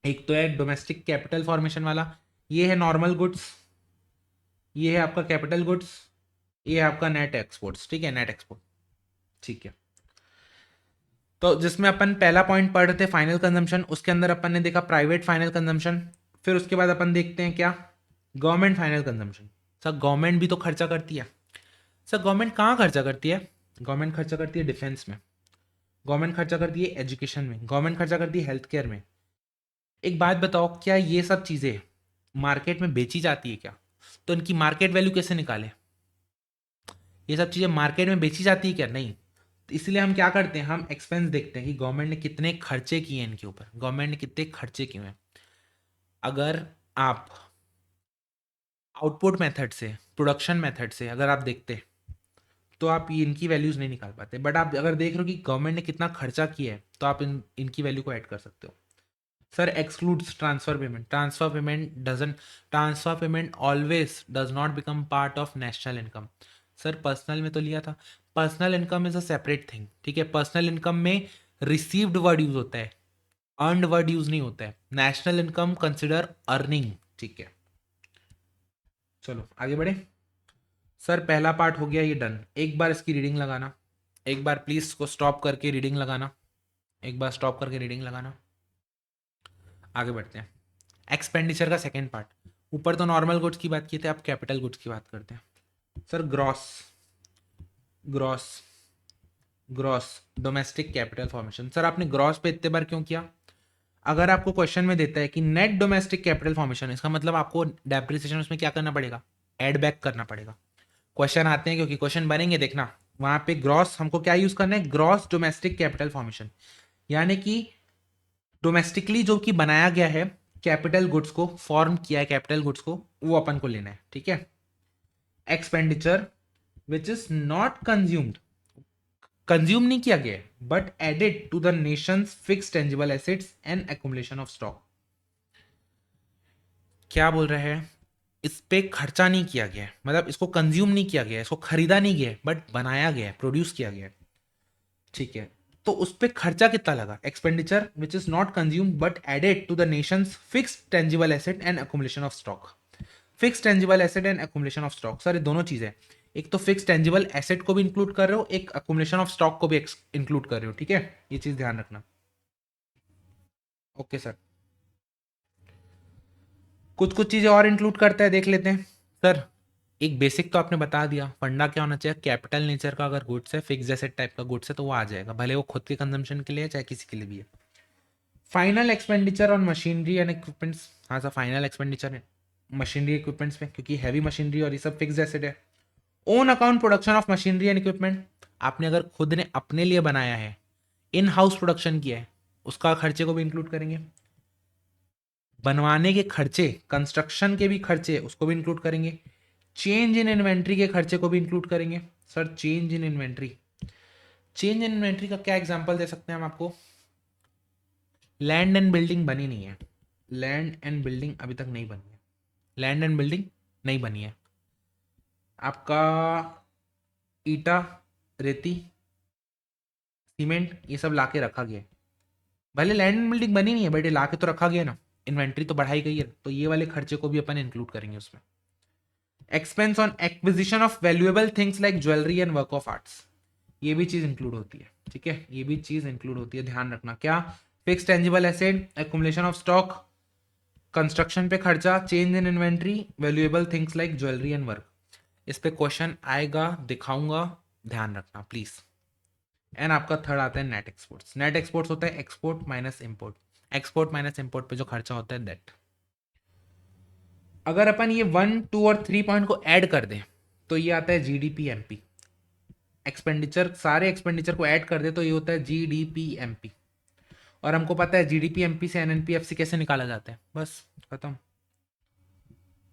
एक तो है डोमेस्टिक कैपिटल फॉर्मेशन वाला, ये है नॉर्मल गुड्स, ये है आपका कैपिटल गुड्स, ये है आपका नेट एक्सपोर्ट्स। ठीक है, नेट एक्सपोर्ट। ठीक है। तो जिसमें अपन पहला पॉइंट पढ़ रहे थे फाइनल कंजम्पशन, उसके अंदर अपन ने देखा प्राइवेट फाइनल कंजम्पशन। फिर उसके बाद अपन देखते हैं क्या? Government final consumption. Sir government भी तो खर्चा करती है। सर गवर्नमेंट कहाँ खर्चा करती है? गवर्नमेंट खर्चा करती है डिफेंस में, गवर्नमेंट खर्चा करती है एजुकेशन में, गवर्नमेंट खर्चा करती है हेल्थ केयर में। एक बात बताओ, क्या ये सब चीज़ें मार्केट में बेची जाती है क्या? तो इनकी मार्केट वैल्यू कैसे निकालें? ये सब चीज़ें मार्केट में बेची जाती है क्या? नहीं। तो इसलिए हम क्या करते हैं, हम एक्सपेंस देखते हैं कि गवर्नमेंट ने कितने खर्चे किए हैं इनके ऊपर, गवर्नमेंट ने कितने खर्चे किए हैं। अगर आप आउटपुट मेथड से, प्रोडक्शन मेथड से अगर आप देखते, तो आप ये इनकी वैल्यूज़ नहीं निकाल पाते। बट आप अगर देख रहे हो कि गवर्नमेंट ने कितना खर्चा किया है, तो आप इनकी वैल्यू को ऐड कर सकते हो। Sir excludes transfer payment. Transfer payment always does not become part of national income. Sir personal में तो लिया था, personal income is a separate thing. ठीक है, पर्सनल इनकम में रिसीव्ड वर्ड यूज होता है, अर्नड वर्ड यूज नहीं होता है। National income consider earning. ठीक है, चलो आगे बढ़े। सर पहला पार्ट हो गया ये डन। एक बार इसकी रीडिंग लगाना, एक बार प्लीज इसको स्टॉप करके रीडिंग लगाना, एक बार स्टॉप करके रीडिंग लगाना। आगे बढ़ते हैं। एक्सपेंडिचर का सेकेंड पार्ट। ऊपर तो नॉर्मल गुड्स की बात की थी, अब कैपिटल गुड्स की बात करते हैं। Sir gross, gross, gross domestic capital formation. Sir आपने ग्रॉस पे इतने बार क्यों किया? अगर आपको क्वेश्चन में देता है कि नेट डोमेस्टिक कैपिटल फॉर्मेशन, इसका मतलब आपको डेप्रिसिएशन उसमें क्या करना पड़ेगा? एड बैक करना पड़ेगा। क्वेश्चन आते हैं, क्योंकि क्वेश्चन बनेंगे, देखना वहां पे ग्रॉस हमको क्या यूज करना है? ग्रॉस डोमेस्टिक कैपिटल फॉर्मेशन, यानी कि डोमेस्टिकली जो कि बनाया गया है, कैपिटल गुड्स को फॉर्म किया है, कैपिटल गुड्स को, वो अपन को लेना है। ठीक है। Expenditure which is not consumed, consumed नहीं किया गया but added to the nation's fixed tangible assets and accumulation of stock. क्या बोल रहे हैं? इस पे खर्चा नहीं किया गया है, मतलब इसको कंज्यूम नहीं किया गया है, इसको खरीदा नहीं गया है, बट बनाया गया है, प्रोड्यूस किया गया है। ठीक है, तो उस पे खर्चा कितना लगा? Expenditure which is not consume but added to the nation's fixed tangible asset and accumulation of stock. Fix tangible asset and accumulation of stock, sir ये दोनों चीजें, एक तो फिक्स टेंजिबल एसेट को भी इंक्लूड कर रहे हो, एक एक्युमुलेशन ऑफ स्टॉक को भी इंक्लूड कर रहे हो। ठीक है, ये चीज ध्यान रखना। Okay sir. कुछ कुछ चीज़ें और इंक्लूड करता है, देख लेते हैं। सर एक बेसिक तो आपने बता दिया, फंडा क्या होना चाहिए, कैपिटल नेचर का अगर गुड्स है, फिक्स एसेट टाइप का गुड्स है तो वो आ जाएगा, भले वो खुद के कंजम्पशन के लिए है चाहे किसी के लिए भी है। Final expenditure on machinery and equipments, हाँ सर फाइनल एक्सपेंडिचर है मशीनरी इक्विपमेंट्स पे, क्योंकि हैवी मशीनरी और ये सब फिक्स एसेट है। Own account production of machinery and equipment, आपने अगर खुद ने अपने लिए बनाया है, इन हाउस प्रोडक्शन किया है, उसका खर्चे को भी इंक्लूड करेंगे। बनवाने के खर्चे, कंस्ट्रक्शन के भी खर्चे, उसको भी इंक्लूड करेंगे। चेंज इन इन्वेंट्री के खर्चे को भी इंक्लूड करेंगे। Sir change in inventory, change in inventory का क्या एग्जांपल दे सकते हैं हम आपको? लैंड एंड बिल्डिंग बनी नहीं है, लैंड एंड बिल्डिंग अभी तक नहीं बनी है, लैंड एंड बिल्डिंग नहीं बनी है। आपका ईटा, रेती, सीमेंट ये सब लाके रखा गया है, भले लैंड एंड बिल्डिंग बनी नहीं है बट ये लाके तो रखा गया ना, इन्वेंट्री तो बढ़ाई गई है, तो ये वाले खर्चे को भी अपन इंक्लूड करेंगे उसमें। Expense on acquisition of valuable things like jewellery and work of arts, ये भी चीज इंक्लूड होती है, ठीक है, ये भी चीज इंक्लूड होती है, ध्यान रखना। क्या? Fix tangible asset, accumulation of stock, construction पे खर्चा, change in inventory, valuable things like jewellery and work. इस पे क्वेश्चन आएगा, दिखाऊंगा, ध्यान रखना प्लीज। एंड आपका थर्ड आता है नेट एक्सपोर्ट्स। नेट एक्सपोर्ट्स होता है export minus import, export minus import पे जो खर्चा होता है दैट। अगर अपन ये 1, 2 और 3 पॉइंट को ऐड कर दें तो ये आता है जीडीपी एमपी। एक्सपेंडिचर, सारे एक्सपेंडिचर को ऐड कर दे तो ये होता है जीडीपी एमपी। और हमको पता है जीडीपी एमपी से एनएनपीएफसी कैसे निकाला जाता है। बस खत्म,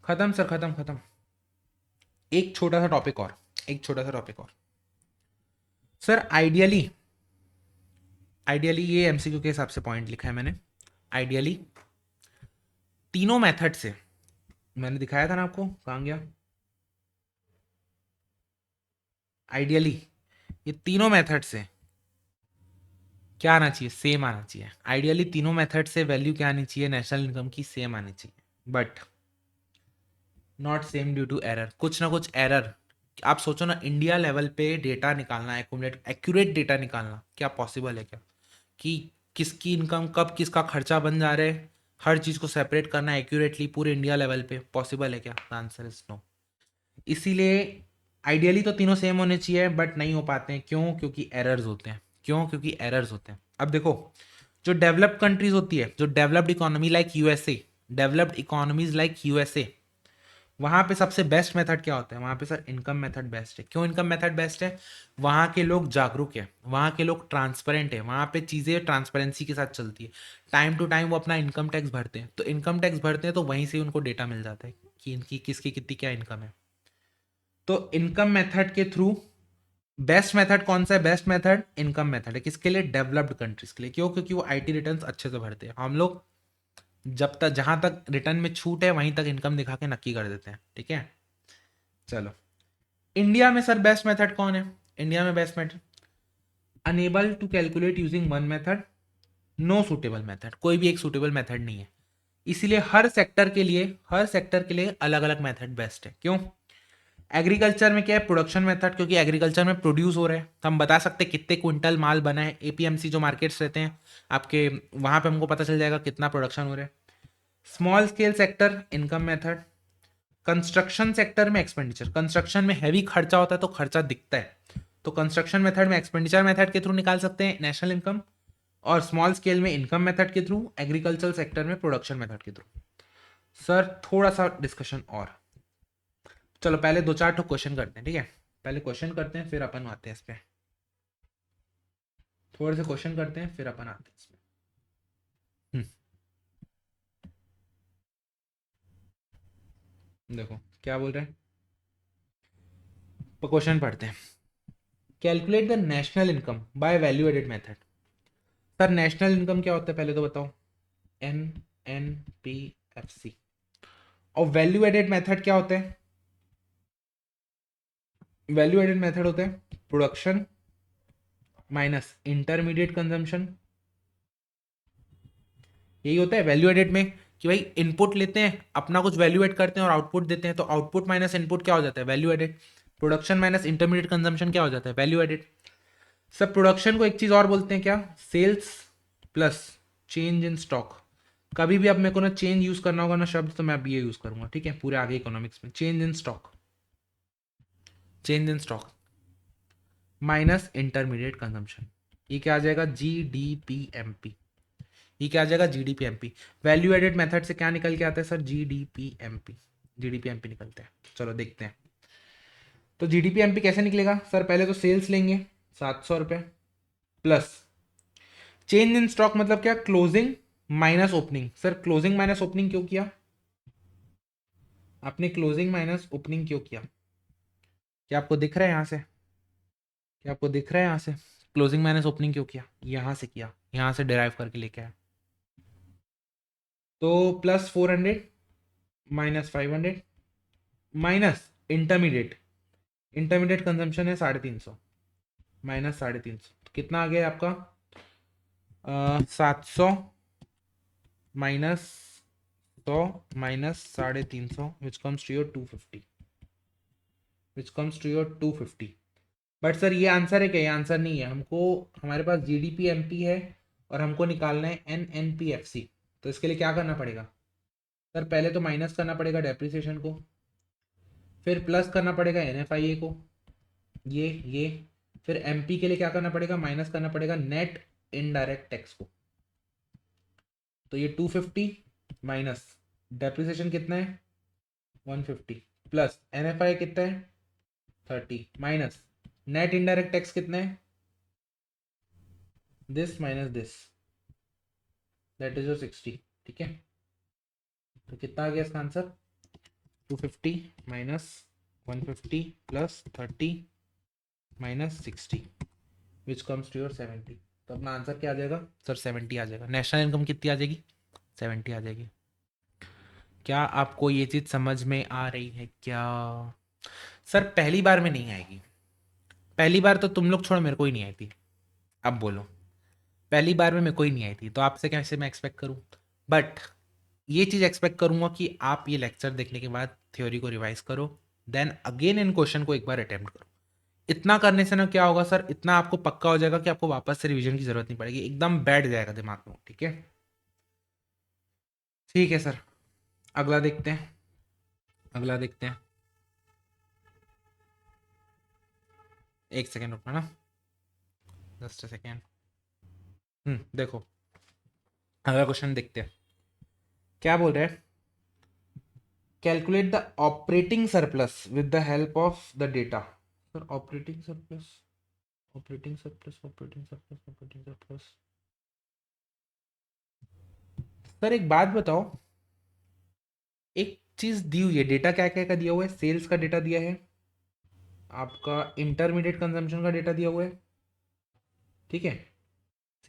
खत्म सर, खत्म खत्म। एक छोटा सा टॉपिक और, एक छोटा सा टॉपिक और। सर आइडियली, आइडियली ये एमसीक्यू के हिसाब से पॉइंट लिखा है मैंने। आइडियली तीनों मेथड से, मैंने दिखाया था ना आपको, कहाँ गया? आइडियली ये तीनों मेथड से क्या आना चाहिए? सेम आना चाहिए। आइडियली तीनों मेथड से वैल्यू क्या आनी चाहिए? नेशनल इनकम की सेम आनी चाहिए, but not same due to error, कुछ ना कुछ एरर। आप सोचो ना, इंडिया लेवल पे डेटा निकालना, एक्यूमुलेट एक्यूरेट डेटा निकालना क्या पॉसिबल है क्या? कि किसकी इनकम कब किसका खर्चा बन जा रहा है, हर चीज़ को सेपरेट करना एक्यूरेटली पूरे इंडिया लेवल पे पॉसिबल है क्या? The answer is no. इसीलिए आइडियली तो तीनों सेम होने चाहिए बट नहीं हो पाते हैं। क्यों? क्योंकि एरर्स होते हैं। क्यों? क्योंकि एरर्स होते हैं। अब देखो, जो डेवलप्ड कंट्रीज होती है, जो developed economy like USA, developed economies like USA, वहाँ पे सबसे बेस्ट मेथड क्या होता है? वहाँ पे सर इनकम मेथड बेस्ट है। क्यों इनकम मेथड बेस्ट है? वहाँ के लोग जागरूक है, वहाँ के लोग ट्रांसपेरेंट है, वहाँ पे चीज़ें ट्रांसपेरेंसी के साथ चलती है। टाइम टू टाइम वो अपना इनकम टैक्स भरते हैं, तो इनकम टैक्स भरते हैं तो वहीं से उनको डेटा मिल जाता है कि इनकी किसकी कितनी क्या इनकम है। तो इनकम मेथड के थ्रू बेस्ट मेथड कौन सा है? बेस्ट मेथड इनकम मेथड है। किसके लिए? डेवलप्ड कंट्रीज के लिए। क्यों? क्योंकि वो आईटी रिटर्न्स अच्छे से भरते हैं। हम लोग जब तक, जहां तक रिटर्न में छूट है वहीं तक इनकम दिखा के नक्की कर देते हैं, ठीक है। चलो, इंडिया में सर बेस्ट मेथड कौन है? इंडिया में best method, enable to calculate using one method, no suitable method, कोई भी एक सुटेबल मेथड नहीं है। इसीलिए हर सेक्टर के लिए, हर सेक्टर के लिए अलग अलग मेथड बेस्ट है। क्यों? एग्रीकल्चर में क्या है? प्रोडक्शन मेथड, क्योंकि एग्रीकल्चर में प्रोड्यूस हो रहा है तो हम बता सकते हैं कितने क्विंटल माल बना है। एपीएमसी जो मार्केट्स रहते हैं आपके, वहां पे हमको पता चल जाएगा कितना प्रोडक्शन हो रहा है। Small scale sector income method, construction sector में एक्सपेंडिचर, कंस्ट्रक्शन में हैवी खर्चा होता है तो खर्चा दिखता है, तो कंस्ट्रक्शन मेथड में एक्सपेंडिचर मेथड के थ्रू निकाल सकते हैं नेशनल इनकम, और स्मॉल स्केल में इनकम मेथड के थ्रू, एग्रीकल्चर सेक्टर में प्रोडक्शन मेथड के थ्रू। सर थोड़ा सा डिस्कशन और, चलो पहले 2-4 क्वेश्चन करते हैं, ठीक है, पहले क्वेश्चन करते हैं फिर अपन आते हैं इस पे। थोड़े से क्वेश्चन करते हैं फिर अपन आते हैं इस पे। देखो क्या बोल रहे हैं, क्वेश्चन पढ़ते हैं। Calculate the national income by value added method. Sir national income क्या होता है पहले तो बताओ? NNPFC। और वैल्यू एडेड मेथड क्या होता है? वैल्यू एडेड मेथड होता है प्रोडक्शन माइनस इंटरमीडिएट कंजम्पशन। यही होता है वैल्यू एडेड में, कि भाई इनपुट लेते हैं, अपना कुछ वैल्यू एड करते हैं और आउटपुट देते हैं, तो आउटपुट माइनस इनपुट क्या हो जाता है? Value added. Production minus intermediate consumption क्या हो जाता है? Value added. सब प्रोडक्शन को एक चीज और बोलते हैं क्या? Sales plus change in stock. कभी भी अब मेरे को ना चेंज यूज करना होगा ना शब्द, तो मैं अब ये यूज करूंगा, ठीक है, पूरे आगे इकोनॉमिक्स में। Change in stock, change in stock minus intermediate consumption, ये क्या आ जाएगा, GDPMP। ये क्या आ जाएगा, GDPMP। वैल्यू एडेड मेथड से क्या निकल के आता है सर, GDPMP। GDPMP निकलते हैं, चलो देखते हैं। तो GDPMP कैसे निकलेगा सर, पहले तो सेल्स लेंगे 700 रुपये, प्लस चेंज इन स्टॉक मतलब क्या, closing minus opening. Sir closing minus opening क्यों किया आपने, क्लोजिंग माइनस ओपनिंग क्यों किया, क्या आपको दिख रहा है यहाँ से, क्या आपको दिख रहा है यहाँ से, क्लोजिंग माइनस ओपनिंग क्यों किया, यहाँ से किया, यहाँ से डिराइव करके लेके आया। तो +400 -500 माइनस इंटरमीडिएट, इंटरमीडिएट कंजम्पशन है 350 माइनस 350, तो कितना आ गया आपका, 700 -100 -350 which comes to your 250, which comes to your 250। But sir ये आंसर है क्या, ये आंसर नहीं है, हमको हमारे पास GDPMP है और हमको निकालना है NNPFC। तो इसके लिए क्या करना पड़ेगा सर, पहले तो माइनस करना पड़ेगा डेप्रिसिएशन को, फिर प्लस करना पड़ेगा NFIA को, ये फिर MP के लिए क्या करना पड़ेगा, माइनस करना पड़ेगा नेट इनडायरेक्ट टैक्स को। तो ये 250 माइनस डेप्रिसिएशन कितना है 150, प्लस NFI कितना है 30, माइनस नेट इनडायरेक्ट टैक्स कितना है, this minus this, that is your 60, ठीक है। तो कितना आ गया इसका answer, 250 minus 150 plus 30 minus 60 which comes to your 70। तो अपना आंसर क्या आ जाएगा सर, 70 आ जाएगा। नेशनल इनकम कितनी आ जाएगी, 70 आ जाएगी। क्या आपको ये चीज़ समझ में आ रही है क्या सर, पहली बार में नहीं आएगी, पहली बार तो तुम लोग छोड़ो, मेरे को ही नहीं आई थी। अब बोलो, पहली बार में मेरे को ही नहीं आई थी, तो आपसे कैसे मैं एक्सपेक्ट करूं। बट ये चीज़ एक्सपेक्ट करूंगा कि आप ये लेक्चर देखने के बाद थ्योरी को रिवाइज करो, देन अगेन इन क्वेश्चन को एक बार अटेम्प्ट करो। इतना करने से ना क्या होगा सर, इतना आपको पक्का हो जाएगा कि आपको वापस से रिवीजन की जरूरत नहीं पड़ेगी, एकदम बैठ जाएगा दिमाग में, ठीक है। ठीक है सर, अगला देखते हैं, अगला देखते हैं। एक सेकेंड रुकना ना, जस्ट सेकेंड। देखो, अगला क्वेश्चन देखते हैं, क्या बोल रहे हैं, calculate the operating surplus with the help of the data. Sir operating surplus, operating surplus, operating surplus, operating surplus. Sir एक बात बताओ, एक चीज दी हुई है, डेटा क्या क्या का दिया हुआ है, सेल्स का डेटा दिया है, आपका इंटरमीडिएट कंजम्पशन का डेटा दिया हुआ है, ठीक है,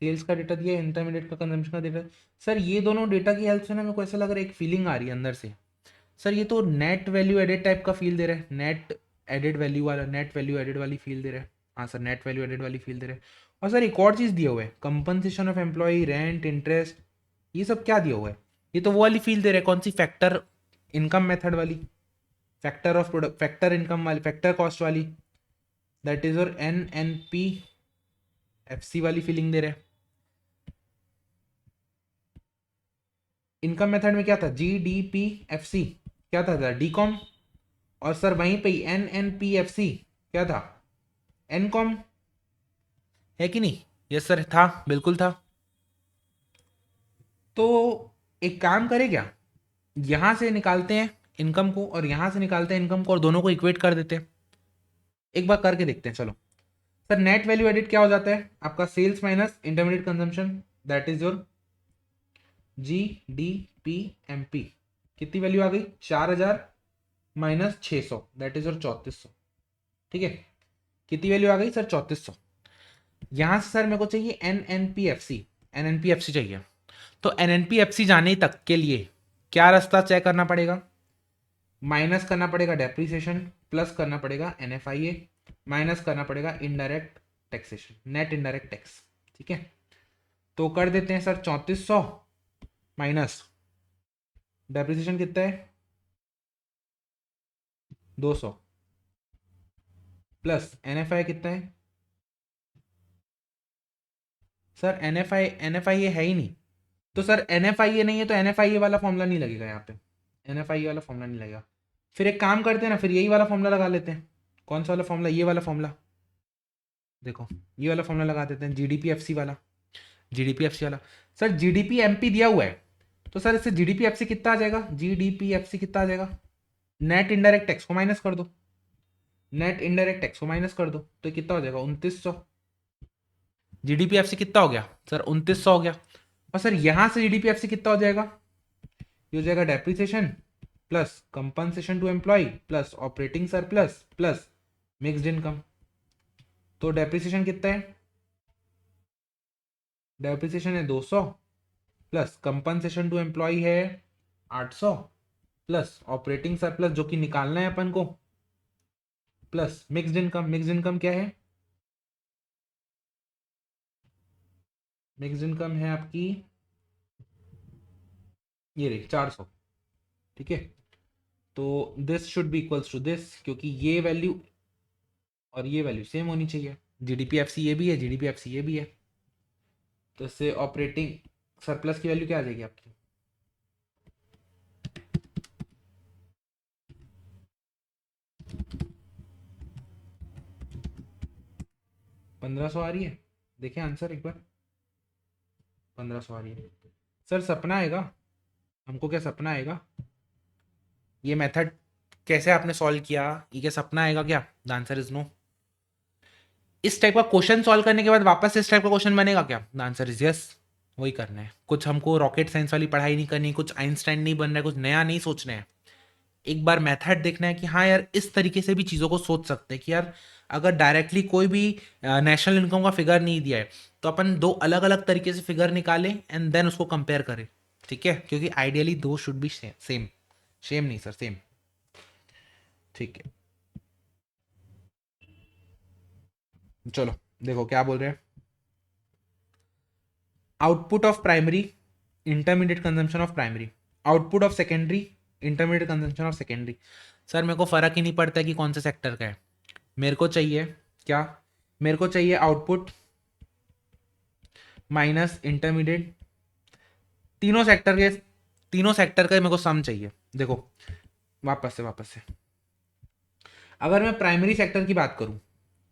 सेल्स का डेटा दिया है, इंटरमीडिएट का कंजम्पशन का डेटा। सर ये दोनों डेटा की हेल्प से ना मेरे को ऐसा लग रहा है, एक फीलिंग आ रही है अंदर से, सर ये तो नेट वैल्यू एडेड टाइप का फील दे रहा है, नेट एडेड वैल्यू वाला, नेट वैल्यू एडेड वाली फील दे रहा है। हाँ सर, नेट वैल्यू एडेड वाली फील दे रहा है। और सर एक और चीज़ दिया हुआ है, compensation of employ, rent, interest, ये सब क्या दिया हुआ है, ये तो वो वाली फील दे रहा है, कौन सी, फैक्टर इनकम मेथड वाली, factor of product, factor income वाली, फैक्टर कॉस्ट वाली, दैट इज और NNPFC वाली फीलिंग दे रहे हैं। इनकम मेथड में क्या था, GDPFC, क्या था डीकॉम, और सर वहीं पे NNPFC क्या था, एनकॉम, है कि नहीं। यस सर, था, बिल्कुल था। तो एक काम करें क्या, यहां से निकालते हैं इनकम को और यहां से निकालते हैं इनकम को और दोनों को इक्वेट कर देते हैं, एक बार करके देखते हैं, चलो। सर नेट वैल्यू एडिट क्या हो जाता है आपका, sales minus intermediate consumption, that is your GDPMP। कितनी वैल्यू आ गई, 4000 माइनस 600, दैट इज योर 3400, ठीक है। कितनी वैल्यू आ गई सर, 3400। यहां से सर मेरे को चाहिए NNPFC, NNPFC चाहिए। तो NNPFC जाने तक के लिए क्या रास्ता चेक करना पड़ेगा, माइनस करना पड़ेगा डेप्रीसिएशन, प्लस करना पड़ेगा NFIA, माइनस करना पड़ेगा indirect taxation, net indirect tax, ठीक है। तो कर देते हैं सर, 3400 माइनस डेप्रीसिएशन कितना है 200, प्लस NFI कितना है सर, NFI NFIA है ही नहीं, तो सर NFIA नहीं है तो NFIA वाला फॉर्मूला नहीं लगेगा यहाँ पे, NFIA वाला फॉर्मूला नहीं लगेगा। फिर एक काम करते हैं ना, फिर यही वाला फॉर्मूला लगा लेते हैं। कौन सा वाला फॉर्मूला? ये वाला फॉर्मूला, देखो ये वाला फॉर्मूला लगा देते हैं, GDP FC वाला। GDP FC वाला सर, GDP MP दिया हुआ है, तो सर इससे GDP FC कितना आ जाएगा? GDP FC कितना आ जाएगा? नेट इनडायरेक्ट टैक्स को माइनस कर दो, नेट इनडायरेक्ट टैक्स को माइनस कर दो, तो ये कितना हो जाएगा? 2900। GDP FC कितना हो गया सर? 2900 हो गया। और सर यहां से GDP FC कितना हो जाएगा? ये हो जाएगा depreciation plus compensation to employ plus operating surplus plus mixed income. तो डेप्रिसिएशन कितना है? डेप्रिसिएशन है 200 प्लस कंपनसेशन टू एम्प्लॉय है 800 प्लस ऑपरेटिंग सरप्लस जो कि निकालना है अपन को plus mixed income. Mixed income क्या है? मिक्स्ड इनकम है आपकी ये रही 400। ठीक है, तो this should be equals to this, क्योंकि ये वैल्यू और ये वैल्यू सेम होनी चाहिए। GDP FC ये भी है, GDP FC ये भी है, तो इससे ऑपरेटिंग सरप्लस की वैल्यू क्या आ जाएगी आपकी? 1500 आ रही है। देखें आंसर एक बार, 1500 आ रही है। सर सपना आएगा हमको? क्या सपना आएगा? ये मेथड कैसे आपने सॉल्व किया? ये क्या सपना आएगा क्या? The answer is no. इस टाइप का क्वेश्चन सॉल्व करने के बाद वापस इस टाइप का क्वेश्चन बनेगा क्या? The answer is yes. वही करना है, कुछ हमको रॉकेट साइंस वाली पढ़ाई नहीं करनी, कुछ आइंस्टाइन नहीं बनना है, कुछ नया नहीं सोचना है। एक बार मेथड देखना है कि हाँ यार इस तरीके से भी चीज़ों को सोच सकते हैं कि यार अगर डायरेक्टली कोई भी नेशनल इनकम का फिगर नहीं दिया है तो अपन दो अलग अलग तरीके से फिगर निकालें एंड देन उसको कंपेयर करें। ठीक है, क्योंकि आइडियली दो शुड बी सेम। सेम नहीं सर, सेम। ठीक है, चलो देखो क्या बोल रहे हैं। Output of primary, intermediate consumption of primary, output of secondary, intermediate consumption of secondary. Sir मेरे को फर्क ही नहीं पड़ता कि कौन से सेक्टर का है, मेरे को चाहिए क्या? मेरे को चाहिए आउटपुट माइनस इंटरमीडिएट, तीनों सेक्टर के, तीनों सेक्टर का मेरे को सम चाहिए। देखो वापस से अगर मैं प्राइमरी सेक्टर की बात करूं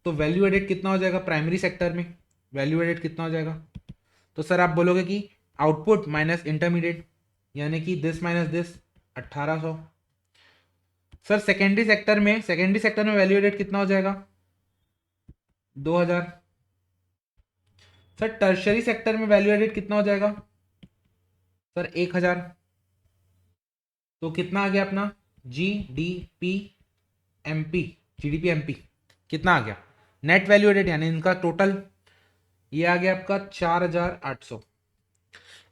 तो वैल्यू एडेड कितना हो जाएगा प्राइमरी सेक्टर में? वैल्यू एडेड कितना हो जाएगा? तो सर आप बोलोगे कि आउटपुट माइनस इंटरमीडिएट, यानी कि this minus this, 1800। Sir secondary sector में वैल्यू एडेड कितना हो जाएगा? 2000। सर टर्शरी सेक्टर में वैल्यू एडेड कितना हो जाएगा? सर 1000। तो कितना आ गया अपना? GDP MP, GDP MP कितना आ गया? नेट वैल्यू एडेड यानी इनका टोटल, ये आ गया आपका 4800।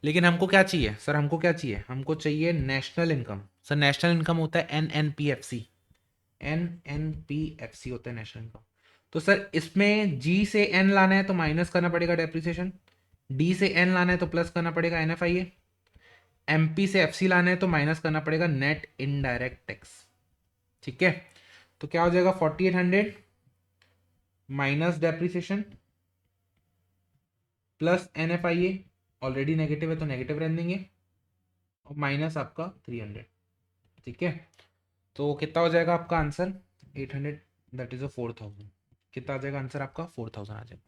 लेकिन हमको क्या चाहिए सर? हमको क्या चाहिए? हमको चाहिए national income. Sir national income होता है NNPFC, NNPFC होता है नेशनल इनकम। तो सर इसमें G से N लाना है तो माइनस करना पड़ेगा डेप्रिसिएशन, D से N लाना है तो प्लस करना पड़ेगा NFIA, MP से FC लाना है तो माइनस करना पड़ेगा नेट इनडायरेक्ट टैक्स। ठीक है, तो क्या हो जाएगा? 4800 minus depreciation plus NFIA, already negative है तो नेगेटिव रहने देंगे, और माइनस आपका 300। ठीक है, तो कितना हो जाएगा आपका आंसर? 800, that is 4000। कितना आ जाएगा आंसर आपका? 4000 आ जाएगा।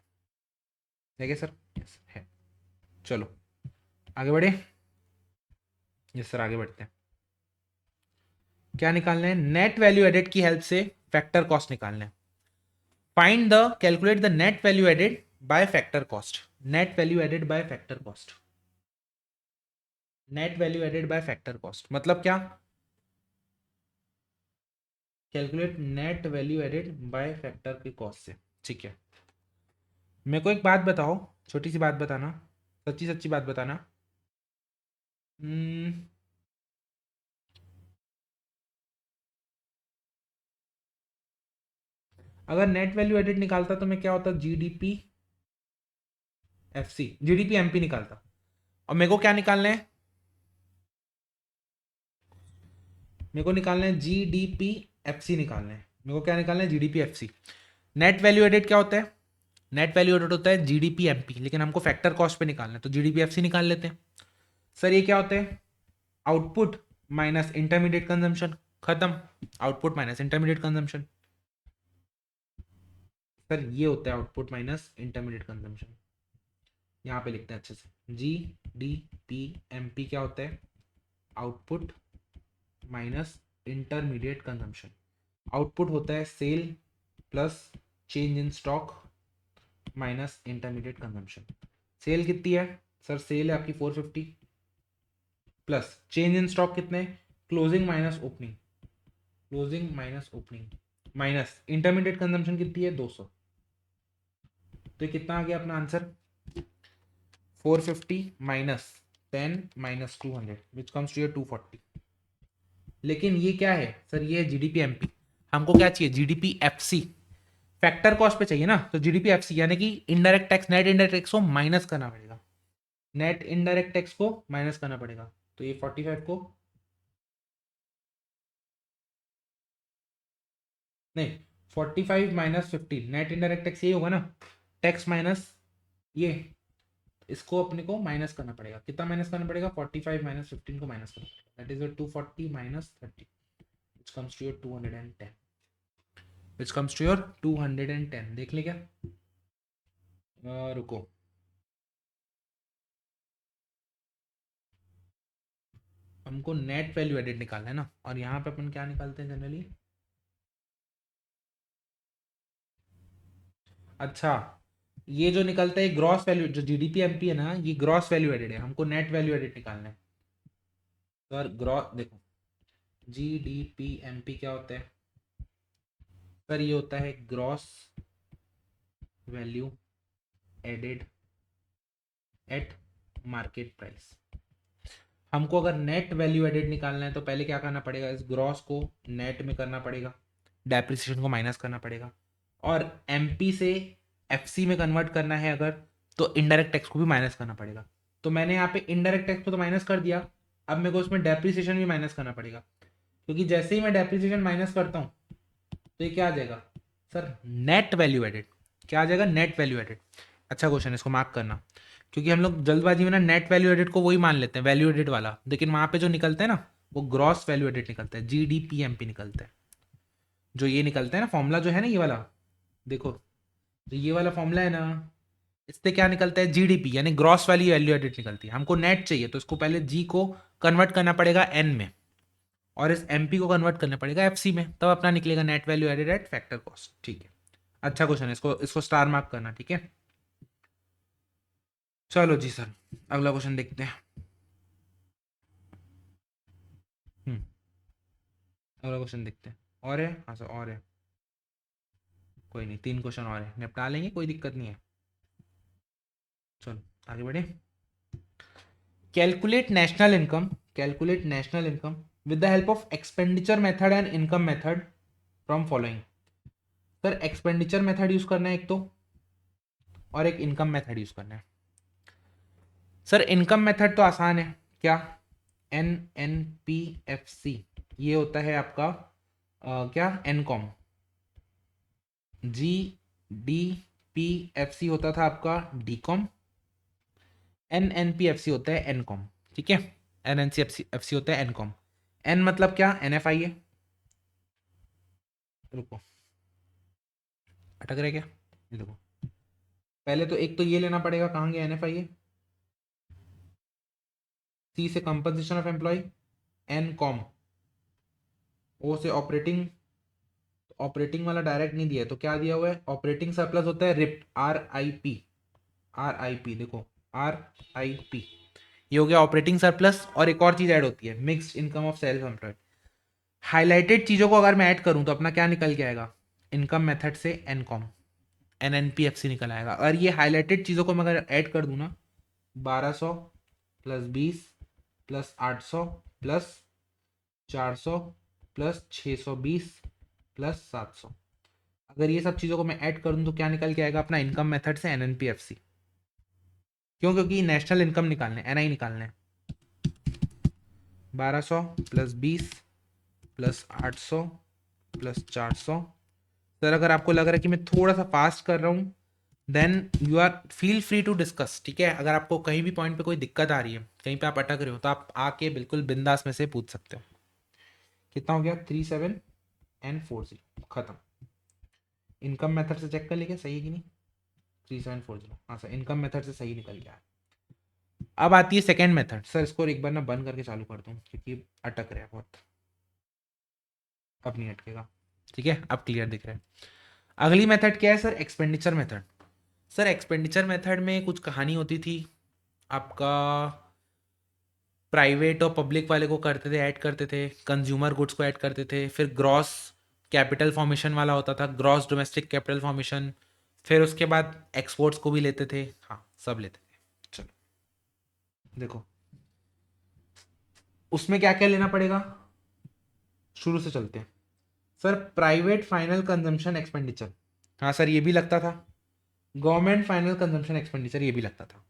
ठीक है सर? यस है। चलो आगे बढ़े। यस सर आगे बढ़ते हैं। क्या निकालना है? नेट वैल्यू एडेड की हेल्प से फैक्टर कॉस्ट निकालना है। Find the, calculate the net value added by factor cost. Net value added by factor cost, net value added by factor cost मतलब क्या? Calculate net value added by factor की cost से। ठीक है, मेरे को एक बात बताओ, छोटी सी बात बताना, सच्ची सच्ची बात बताना। हम्म, अगर नेट वैल्यू एडेड निकालता तो मैं क्या होता? GDP FC, GDP MP निकालता। और मेरे को क्या निकालना है? मेरे को निकालना है GDP FC निकालना है। मेरे को क्या निकालना है? GDP FC। Net value added क्या होता है? नेट वैल्यू एडेड होता है GDP MP, लेकिन हमको फैक्टर कॉस्ट पे निकालना है तो GDP FC निकाल लेते हैं। सर ये क्या होते हैं? आउटपुट माइनस इंटरमीडिएट कंजम्पशन, खत्म। Output minus intermediate consumption. Sir ये होता है आउटपुट माइनस इंटरमीडिएट कंजम्पशन। यहाँ पे लिखते हैं अच्छे से, G D P M P क्या होता है? Output minus intermediate consumption. Output होता है sale plus change in stock minus intermediate consumption. Sale कितनी है? सर सेल है आपकी 450 प्लस चेंज इन स्टॉक कितने? Closing minus opening, closing minus opening minus intermediate consumption कितनी है? 200। तो ये कितना आ गया अपना answer? 450 minus 10 minus 200 which comes to your 240। लेकिन ये क्या है सर? ये है जीडीपी एमपी। हमको क्या चाहिए? GDP FC. फैक्टर कॉस्ट पे चाहिए ना, तो जीडीपी एफसी यानी कि indirect tax, net indirect tax को माइनस करना पड़ेगा। नेट इनडायरेक्ट टैक्स को माइनस करना पड़ेगा। तो ये 45 को, नहीं 45 माइनस 15, नेट इनडायरेक्ट टैक्स यही होगा ना, टैक्स माइनस ये, इसको अपने को माइनस करना पड़ेगा। कितना माइनस करना पड़ेगा? 45 माइनस 15 को माइनस करना पड़ेगा। That is your 240 minus 30 which comes to your 210, which comes to your 210। देख ले क्या? रुको, हमको नेट वैल्यू एडिट निकालना है ना, और यहाँ पे अपन क्या निकालते हैं जनरली? अच्छा, ये जो निकलता है ग्रॉस वैल्यू, जो जीडीपी एमपी है ना, ये ग्रॉस वैल्यू एडेड है। हमको नेट वैल्यू एडेड निकालना है। सर ग्रॉस देखो, जीडीपी एमपी क्या होता है? सर ये होता है gross value added at market price. हमको अगर नेट वैल्यू एडेड निकालना है तो पहले क्या करना पड़ेगा? इस ग्रॉस को नेट में करना पड़ेगा, डेप्रिसिएशन को माइनस करना पड़ेगा, और एमपी से एफसी में कन्वर्ट करना है अगर, तो इनडायरेक्ट टैक्स को भी माइनस करना पड़ेगा। तो मैंने यहाँ पे इनडायरेक्ट टैक्स को तो माइनस कर दिया, अब मेरे को उसमें डेप्रिसिएशन भी माइनस करना पड़ेगा, क्योंकि जैसे ही मैं डेप्रिसिएशन माइनस करता हूँ तो ये क्या आ जाएगा? Sir net value added. क्या आ जाएगा? Net value added. अच्छा क्वेश्चन, इसको मार्क करना, क्योंकि हम लोग जल्दबाजी में ना नेट वैल्यू एडेड को वही मान लेते हैं, वैल्यू एडेड वाला, लेकिन वहाँ पे जो निकलता है ना वो ग्रॉस वैल्यू एडेड निकलता है, जीडीपीएमपी निकलता है। जो ये निकलता है ना फॉर्मूला, जो है ना ये वाला, देखो, तो ये वाला फॉर्मूला है ना, इससे क्या निकलता है? जीडीपी यानी ग्रॉस वाली वैल्यू एडेड निकलती है। हमको नेट चाहिए तो इसको पहले जी को कन्वर्ट करना पड़ेगा एन में, और इस एमपी को कन्वर्ट करना पड़ेगा एफसी में, तब अपना निकलेगा net value added at factor cost. ठीक है, अच्छा क्वेश्चन है, इसको इसको स्टार मार्क करना। ठीक है, चलो जी सर, अगला क्वेश्चन देखते हैं। हम्म, अगला क्वेश्चन देखते हैं। और है? हाँ सर और है, कोई नहीं, 3 क्वेश्चन और है, निपटा लेंगे, कोई दिक्कत नहीं है। चलो आगे बढ़े। Calculate national income, calculate national income with the help of expenditure method and income method from following. Sir expenditure method use करना है एक तो, और एक इनकम मेथड यूज करना है। सर इनकम मेथड तो आसान है, क्या? N N P F C, ये होता है आपका क्या? NCOM. G D P F C होता था आपका D COM. N N P F C होता है एन कॉम। ठीक है, N N C F C होता है एन कॉम। एन मतलब क्या? एन एफ आई है। रुको, अटक रहे क्या? ये देखो, पहले तो एक तो ये लेना पड़ेगा, कहाँ गया एन एफ आई है? सी से compensation of employ, N com, O से ऑपरेटिंग, ऑपरेटिंग वाला डायरेक्ट नहीं दिया है तो क्या दिया हुआ है? ऑपरेटिंग सरप्लस होता है ripped, are I P, are I P देखो, आर आई पी, ये हो गया ऑपरेटिंग सरप्लस। और एक और चीज ऐड होती है, mixed income of self employed. Highlighted चीजों को अगर मैं ऐड करूं तो अपना क्या निकल के आएगा? इनकम मेथड से NCOM, N N P F C निकल आएगा। और ये हाईलाइटेड चीजों को मैं अगर ऐड कर दूं ना, 1200 plus 20 plus 800 plus 400 plus 620 plus 700, अगर ये सब चीज़ों को मैं ऐड करूँ तो क्या निकल के आएगा अपना? इनकम मेथड से N N P F C. क्यों? क्योंकि नेशनल इनकम निकालने, एन आई निकालने। 1200 प्लस 20 प्लस 800 प्लस 400। सर अगर आपको लग रहा है कि मैं थोड़ा सा फास्ट कर रहा हूँ then you are feel free to discuss, ठीक है। अगर आपको कहीं भी पॉइंट पे कोई दिक्कत आ रही है, कहीं पे आप अटक रहे हो, तो आप आके बिल्कुल बिंदास में से पूछ सकते हो। कितना हो गया? 37 and 40 खत्म। इनकम मेथड से चेक कर लीजिए सही है कि नहीं। 3740, हाँ सर, इनकम मेथड से सही निकल गया। अब आती है सेकेंड मेथड। सर इसको एक बार ना बंद करके चालू कर दूँ क्योंकि अटक रहा है बहुत। अब नहीं अटकेगा, ठीक है, अब क्लियर दिख रहा है। अगली मेथड क्या है sir? Expenditure method. Sir expenditure method में कुछ कहानी होती थी आपका, प्राइवेट और पब्लिक वाले को करते थे, ऐड करते थे, कंज्यूमर गुड्स को ऐड करते थे, फिर ग्रॉस कैपिटल फॉर्मेशन वाला होता था, ग्रॉस डोमेस्टिक कैपिटल फॉर्मेशन, फिर उसके बाद एक्सपोर्ट्स को भी लेते थे, हाँ सब लेते थे। चलो देखो उसमें क्या क्या लेना पड़ेगा, शुरू से चलते हैं। Sir private final consumption expenditure, हाँ सर ये भी लगता था। गवर्नमेंट फाइनल कंजम्पशन एक्सपेंडिचर, ये भी लगता था।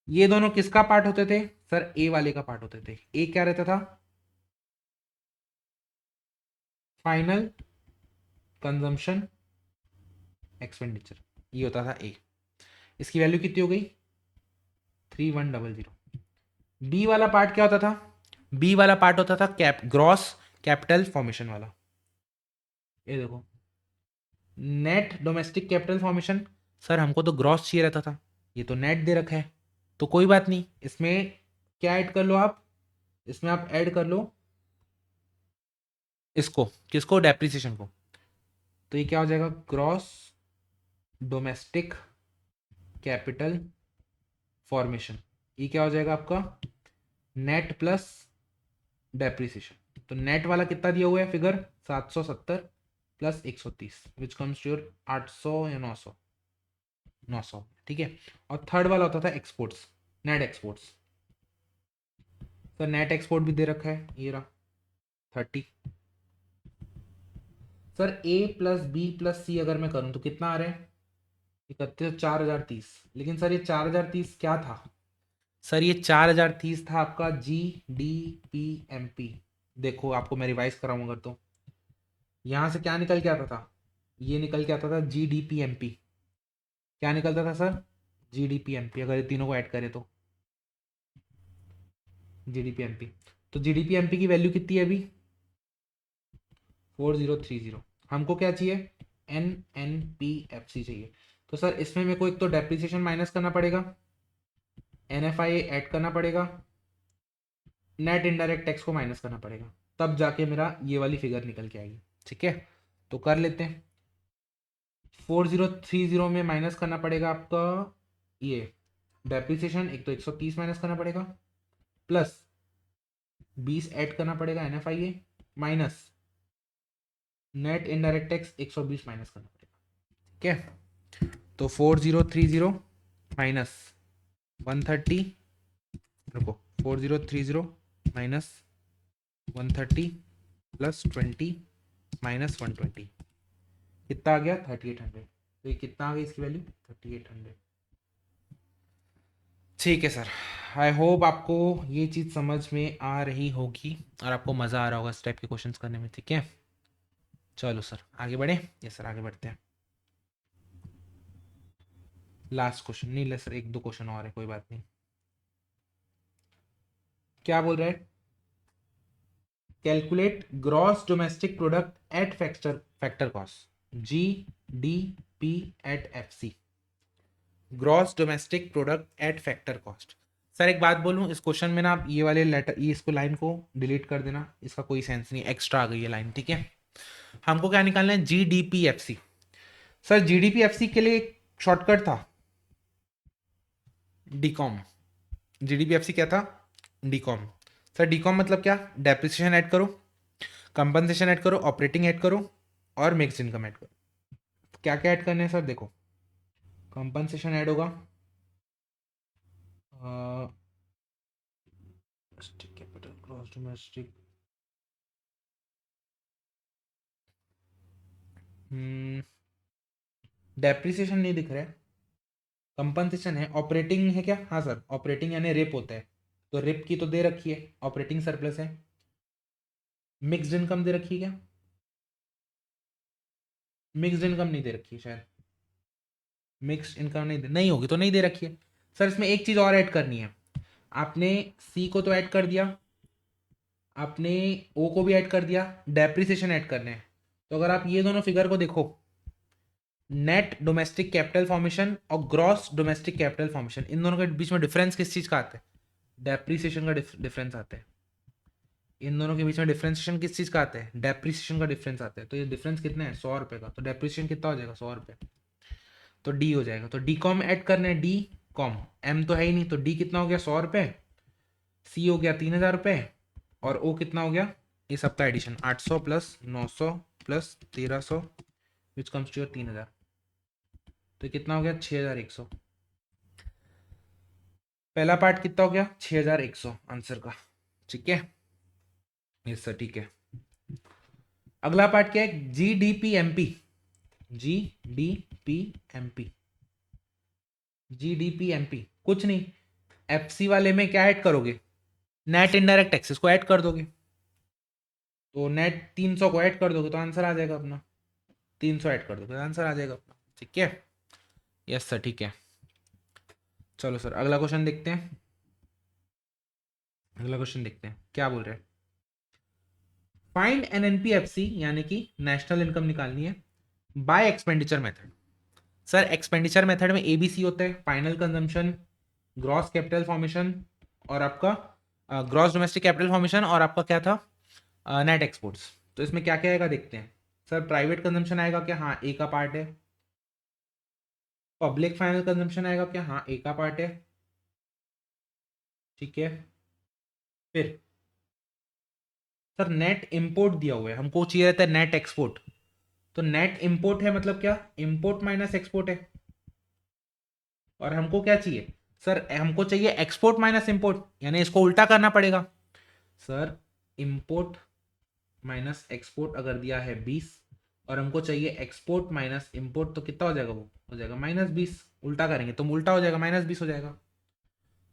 ये दोनों किसका पार्ट होते थे? सर ए वाले का पार्ट होते थे। ए क्या रहता था? फाइनल कंजम्पशन एक्सपेंडिचर, ये होता था ए। इसकी वैल्यू कितनी हो गई? 3100। बी वाला पार्ट क्या होता था? बी वाला पार्ट होता था ग्रॉस कैपिटल फॉर्मेशन वाला। ये देखो, net domestic capital formation. Sir हमको तो ग्रॉस चाहिए रहता था, ये तो नेट दे रखा है, तो कोई बात नहीं, इसमें क्या ऐड कर लो आप? इसमें आप ऐड कर लो इसको, किसको? डेप्रिसिएशन को। तो ये क्या हो जाएगा? Gross domestic capital formation. ये क्या हो जाएगा आपका? Net plus depreciation. तो नेट वाला कितना दिया हुआ है figure? 770 plus 130 which comes to your 800 या 900, 900, ठीक है। और थर्ड वाला होता था exports, net exports. Sir net export भी दे रखा है, ये रहा 30। सर ए प्लस बी प्लस सी अगर मैं करूं तो कितना आ रहा है? 31, 4030। लेकिन सर ये 4030 क्या था? सर ये 4030 था आपका G D P M P. देखो आपको मैं रिवाइज कराऊंगा तो यहाँ से क्या निकल के आता था? ये निकल के आता था G D P M P. क्या निकलता था sir? G D P M P, अगर ये तीनों को ऐड करें तो G D P M P. तो G D P M P की वैल्यू कितनी है अभी? 4030। हमको क्या चाहिए? N N P F C चाहिए। तो सर इसमें मेरे को एक तो डेप्रिसिएशन माइनस करना पड़ेगा, एन एफ आई ऐड करना पड़ेगा, नेट इनडायरेक्ट टैक्स को माइनस करना पड़ेगा, तब जाके मेरा ये वाली फिगर निकल के आएगी, ठीक है। तो कर लेते हैं। 4030 में माइनस करना पड़ेगा आपका ये डेप्रिसिएशन, एक तो 130 माइनस करना पड़ेगा, प्लस 20 ऐड करना पड़ेगा N F I A, minus net indirect tax 120 minus करना पड़ेगा, ठीक है। तो 4030 माइनस 130, रुको, 4030 माइनस 130 प्लस 20 माइनस 120, कितना आ गया? 3800। तो ये कितना आ गया इसकी वैल्यू? 3800। ठीक है सर, आई होप आपको ये चीज़ समझ में आ रही होगी और आपको मज़ा आ रहा होगा इस टाइप के क्वेश्चंस करने में, ठीक है। चलो सर आगे बढ़े। यस सर आगे बढ़ते हैं। लास्ट क्वेश्चन नहीं ले सर, एक दो क्वेश्चन और है, कोई बात नहीं। क्या बोल रहे हैं? Calculate gross domestic product at factor factor cost, G D P at F C. Gross domestic product at factor cost. Sir एक बात बोलूं, इस क्वेश्चन में ना आप ये वाले लेटर, ये इसको लाइन को डिलीट कर देना, इसका कोई सेंस नहीं, एक्स्ट्रा आ गई है लाइन, ठीक है। हमको क्या निकालना है? G D P F C. Sir G D P F C के लिए एक शॉर्टकट था, DCOM. G D P F C क्या था? डीकॉम। सर डीकॉम मतलब क्या? डेप्रिसिएशन ऐड करो, कंपनसेशन ऐड करो, ऑपरेटिंग ऐड करो और मिक्स इनकम ऐड करो। क्या क्या ऐड करने हैं सर? देखो, कंपनसेशन ऐड होगा, domestic capital, gross domestic, depreciation नहीं दिख रहा है, कंपनसेशन है, ऑपरेटिंग है क्या? हाँ सर, ऑपरेटिंग यानी रिप होता है, तो रिप की तो दे रखी है, ऑपरेटिंग सरप्लस है। मिक्स्ड इनकम दे रखी है क्या? मिक्स्ड इनकम नहीं दे रखी है शायद। मिक्स्ड इनकम नहीं होगी तो नहीं दे रखी है। सर इसमें एक चीज़ और ऐड करनी है। आपने सी को तो ऐड कर दिया, आपने ओ को भी ऐड कर दिया, डेप्रिसिएशन ऐड करने हैं। तो अगर आप ये दोनों फिगर को देखो, नेट डोमेस्टिक कैपिटल फॉर्मेशन और ग्रॉस डोमेस्टिक कैपिटल फॉर्मेशन, इन दोनों के बीच में डिफरेंस किस चीज़ का आता है? डेप्रिसिएशन का डिफरेंस आता है। इन दोनों के बीच में डिफरेंशिएशन किस चीज़ का आता है? डेप्रिसिएशन का डिफरेंस आता है। तो ये डिफरेंस कितना है? 100 रुपये का। तो डेप्रिसिएशन कितना हो जाएगा? 100 रुपये। तो डी हो जाएगा। तो डी कॉम ऐड करना है, डी कॉम, एम तो है ही नहीं, तो डी कितना हो गया? 100 रुपये, सी हो गया 3000 रुपये, और ओ कितना हो गया? ये सबका addition 800 plus 900 plus 1300 which comes to your 3000। तो कितना हो गया? 6100। पहला पार्ट कितना हो गया? 6100 आंसर का। ठीक है, यस सर, ठीक है। अगला पार्ट क्या है? G D P M P. G D P M P, G D P M P कुछ नहीं, एफ सी वाले में क्या ऐड करोगे? नेट इनडायरेक्ट टैक्सेस को ऐड कर दोगे। तो नेट 300 को ऐड कर दोगे तो आंसर आ जाएगा अपना। 300 ऐड कर दोगे तो आंसर आ जाएगा अपना। ठीक है, यस सर, ठीक है। चलो सर अगला क्वेश्चन देखते हैं। अगला क्वेश्चन देखते हैं क्या बोल रहे हैं। Find N N P F C, यानी कि नेशनल इनकम निकालनी है, by expenditure method. Sir expenditure method में एबीसी होता है, final consumption, gross capital formation, और आपका ग्रॉस डोमेस्टिक कैपिटल फॉर्मेशन, और आपका क्या था? Net exports. तो इसमें क्या क्या आएगा देखते हैं। सर प्राइवेट कंजम्पशन आएगा क्या? हाँ, ए का पार्ट है। पब्लिक फाइनल कंजम्पशन आएगा क्या? हाँ, ए का पार्ट है। ठीक है, फिर सर नेट इंपोर्ट दिया हुआ है, हमको चाहिए रहता है नेट एक्सपोर्ट। तो नेट इंपोर्ट है मतलब क्या? इंपोर्ट माइनस एक्सपोर्ट है। और हमको क्या चाहिए? सर हमको चाहिए एक्सपोर्ट माइनस इंपोर्ट, यानी इसको उल्टा करना पड़ेगा। सर इंपोर्ट माइनस एक्सपोर्ट अगर दिया है 20, और हमको चाहिए एक्सपोर्ट माइनस इंपोर्ट, तो कितना हो जाएगा? वो हो जाएगा -20। उल्टा करेंगे तो उल्टा हो जाएगा, -20 हो जाएगा।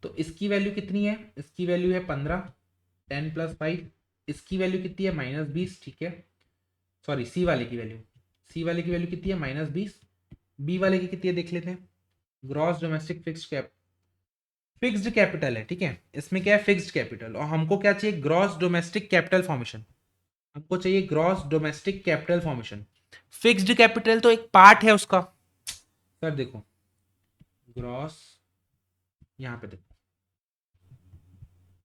तो इसकी वैल्यू कितनी है? इसकी वैल्यू है 15, 10 + 5। इसकी वैल्यू कितनी है? -20। ठीक है, सॉरी, सी वाले की वैल्यू, सी वाले की वैल्यू कितनी है? -20। बी वाले की कितनी है देख लेते हैं। ग्रॉस डोमेस्टिक फिक्स्ड कैपिटल है। ठीक है, इसमें क्या है? Fixed capital. और हमको क्या चाहिए? Gross domestic capital formation. हमको चाहिए gross domestic capital formation. Fixed capital तो एक पार्ट है उसका। सर देखो, ग्रॉस, यहां पे देखो,